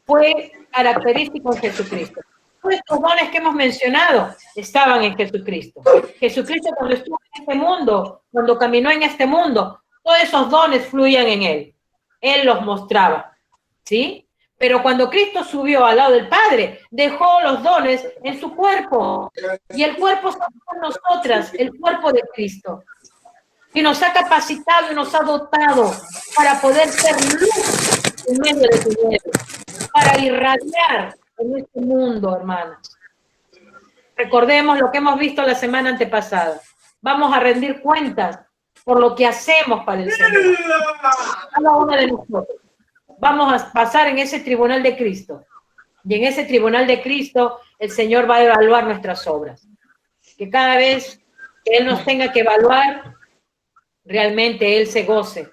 fue característico en Jesucristo. Todos estos dones que hemos mencionado estaban en Jesucristo. Jesucristo cuando estuvo en este mundo, cuando caminó en este mundo, todos esos dones fluían en Él. Él los mostraba, ¿sí? Pero cuando Cristo subió al lado del Padre, dejó los dones en su cuerpo. Y el cuerpo somos nosotras, el cuerpo de Cristo. Y nos ha capacitado y nos ha dotado para poder ser luz en medio de tinieblas, para irradiar en este mundo, hermanas. Recordemos lo que hemos visto la semana antepasada. Vamos a rendir cuentas por lo que hacemos para el Señor. Cada una de nosotros. Vamos a pasar en ese tribunal de Cristo. Y en ese tribunal de Cristo, el Señor va a evaluar nuestras obras. Que cada vez que Él nos tenga que evaluar, realmente Él se goce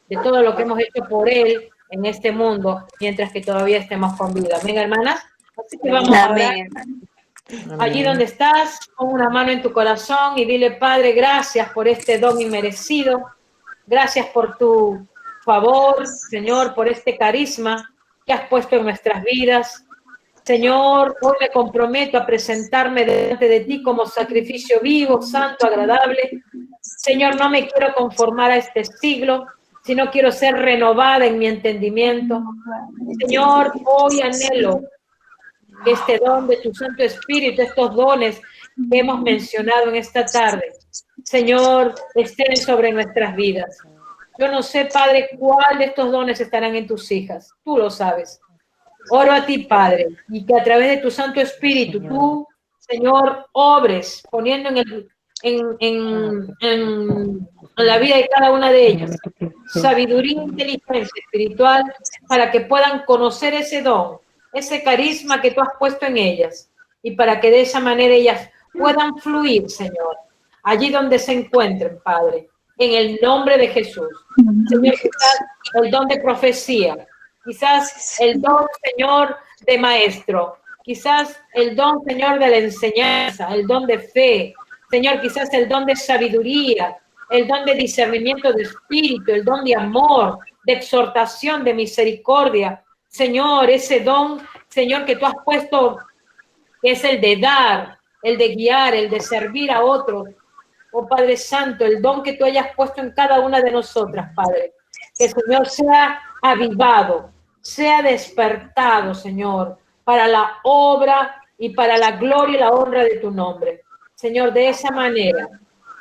de todo lo que hemos hecho por Él en este mundo, mientras que todavía estemos con vida. Amén, hermanas. Así que vamos a orar. Allí donde estás, pon una mano en tu corazón y dile, Padre, gracias por este don inmerecido. Gracias por tu favor, Señor, por este carisma que has puesto en nuestras vidas. Señor, hoy me comprometo a presentarme delante de ti como sacrificio vivo, santo, agradable. Señor, no me quiero conformar a este siglo, sino quiero ser renovada en mi entendimiento. Señor, hoy anhelo este don de tu Santo Espíritu, estos dones que hemos mencionado en esta tarde, Señor, estén sobre nuestras vidas. Yo no sé, Padre, cuál de estos dones estarán en tus hijas. Tú lo sabes. Oro a ti, Padre, y que a través de tu Santo Espíritu, tú, Señor, obres, poniendo en la vida de cada una de ellas sabiduría e inteligencia espiritual para que puedan conocer ese don, ese carisma que tú has puesto en ellas, y para que de esa manera ellas puedan fluir, Señor, allí donde se encuentren, Padre, en el nombre de Jesús. Señor, quizás el don de profecía, quizás el don, Señor, de maestro, quizás el don, Señor, de la enseñanza, el don de fe, Señor, quizás el don de sabiduría, el don de discernimiento de espíritu, el don de amor, de exhortación, de misericordia. Señor, ese don, Señor, que tú has puesto, que es el de dar, el de guiar, el de servir a otros. Oh Padre Santo, el don que tú hayas puesto en cada una de nosotras, Padre. Que el Señor sea avivado, sea despertado, Señor, para la obra y para la gloria y la honra de tu nombre. Señor, de esa manera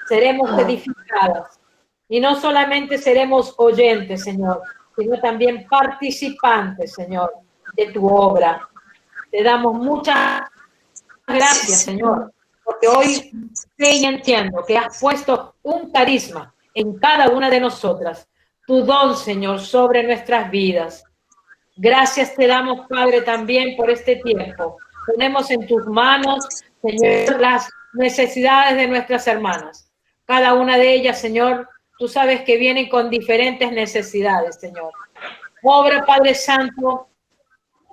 seremos edificadas. Y no solamente seremos oyentes, Señor, sino también participantes, Señor, de tu obra. Te damos muchas gracias, Señor, porque hoy sé y entiendo que has puesto un carisma en cada una de nosotras. Tu don, Señor, sobre nuestras vidas. Gracias te damos, Padre, también por este tiempo. Ponemos en tus manos, Señor, las necesidades de nuestras hermanas. Cada una de ellas, Señor, tú sabes que vienen con diferentes necesidades, Señor. Obra, Padre Santo,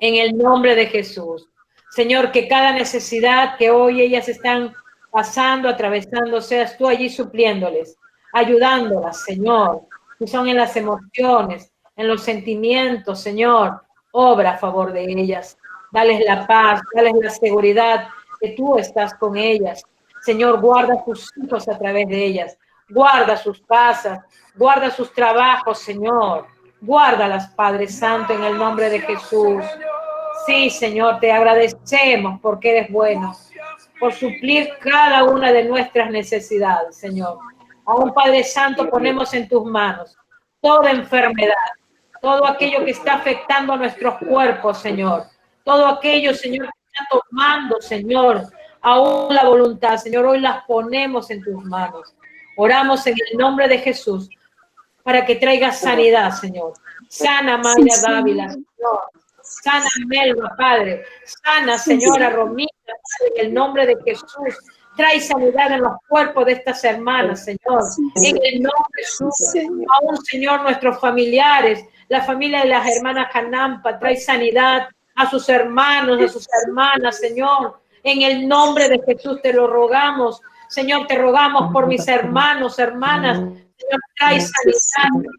en el nombre de Jesús. Señor, que cada necesidad que hoy ellas están pasando, atravesando, seas tú allí supliéndoles, ayudándolas, Señor, que son en las emociones, en los sentimientos, Señor, obra a favor de ellas. Dales la paz, dales la seguridad que tú estás con ellas. Señor, guarda a tus hijos a través de ellas. Guarda sus casas, guarda sus trabajos, Señor. Guárdalas, Padre Santo, en el nombre de Jesús. Sí, Señor, te agradecemos porque eres bueno, por suplir cada una de nuestras necesidades, Señor. Aún, Padre Santo, ponemos en tus manos toda enfermedad, todo aquello que está afectando a nuestros cuerpos, Señor. Todo aquello, Señor, que está tomando, Señor, aún la voluntad, Señor, hoy las ponemos en tus manos. Oramos en el nombre de Jesús para que traiga sanidad, Señor. Sana Maya Dávila, Señor. Sana Melba, Padre. Sana, Señora Romita, Padre, en el nombre de Jesús. Trae sanidad en los cuerpos de estas hermanas, Señor. En el nombre de Jesús. Aún, Señor, nuestros familiares, la familia de las hermanas Canampa, trae sanidad a sus hermanos, a sus hermanas, Señor. En el nombre de Jesús te lo rogamos. Señor, te rogamos por mis hermanos, hermanas. Señor, trae sanidad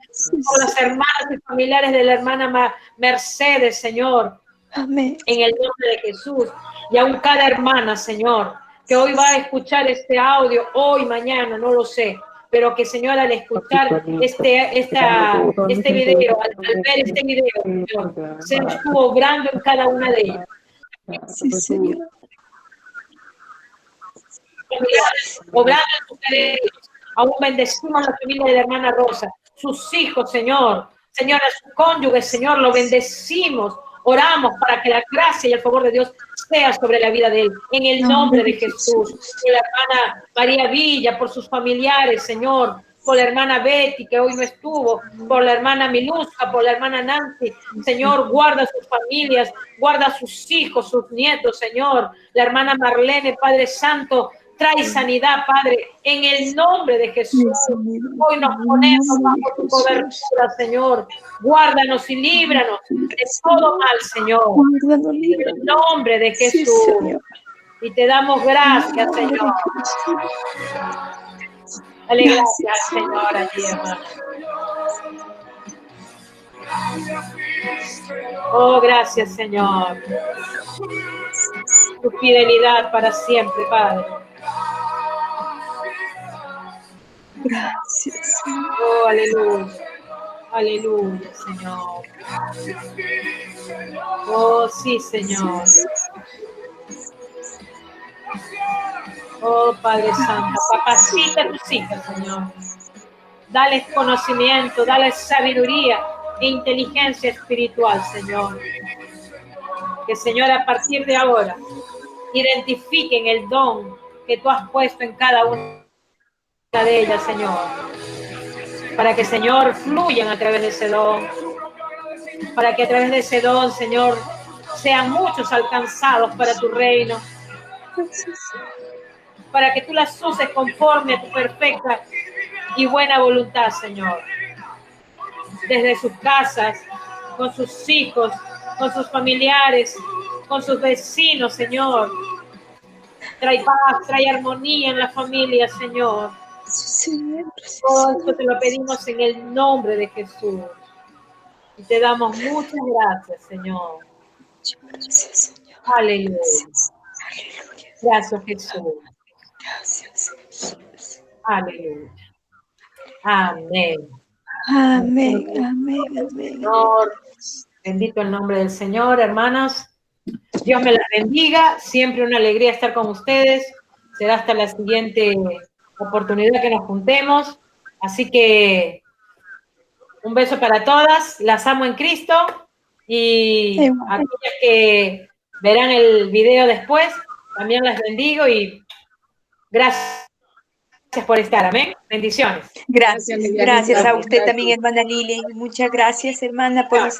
por las hermanas y familiares de la hermana Mercedes, Señor. Amén. En el nombre de Jesús. Y aún cada hermana, Señor, que hoy va a escuchar este audio, hoy, mañana, no lo sé, pero que, Señor, al escuchar este video, al ver este video, Señor, se estuvo obrando en cada una de ellas. Sí, Señor. Obrando en sus derechos. Aún bendecimos a la familia de la hermana Rosa, sus hijos, Señor. Señor, a su cónyuge, Señor, lo bendecimos. Oramos para que la gracia y el favor de Dios sea sobre la vida de él. En el nombre de Jesús. Por la hermana María Villa, por sus familiares, Señor. Por la hermana Betty, que hoy no estuvo. Por la hermana Miluska, por la hermana Nancy. Señor, guarda sus familias, guarda sus hijos, sus nietos, Señor. La hermana Marlene, Padre Santo, trae sanidad, Padre, en el nombre de Jesús. Hoy nos ponemos bajo tu cobertura, Señor. Guárdanos y líbranos de todo mal, Señor. En el nombre de Jesús. Y te damos gracias, Señor. Dale gracias, Señor, a ti, hermano. Oh, gracias, Señor. Tu fidelidad para siempre, Padre. Gracias. Oh, aleluya. Aleluya, Señor. Oh, sí, Señor. Oh, Padre Santo, capacita a tus hijas, Señor. Dales conocimiento, dales sabiduría e inteligencia espiritual, Señor. Que, Señor, a partir de ahora, identifiquen el don que tú has puesto en cada una de ellas, Señor. Para que, Señor, fluyan a través de ese don. Para que a través de ese don, Señor, sean muchos alcanzados para tu reino. Para que tú las uses conforme a tu perfecta y buena voluntad, Señor. Desde sus casas, con sus hijos, con sus familiares, con sus vecinos, Señor. Trae paz, trae armonía en la familia, Señor. Todo esto te lo pedimos en el nombre de Jesús. Y te damos muchas gracias, Señor. Gracias, Señor. Aleluya. Gracias, Jesús. Gracias, Jesús. Aleluya. Amén. Amén, amén, amén. Señor, bendito el nombre del Señor, hermanas. Dios me las bendiga. Siempre una alegría estar con ustedes. Será hasta la siguiente oportunidad que nos juntemos. Así que un beso para todas. Las amo en Cristo. Y a aquellas que verán el video después, también las bendigo y gracias Gracias por estar, amén. Bendiciones. Gracias, Gracias, gracias a Lilianita. usted también, hermana Lili. Muchas gracias, hermana, por los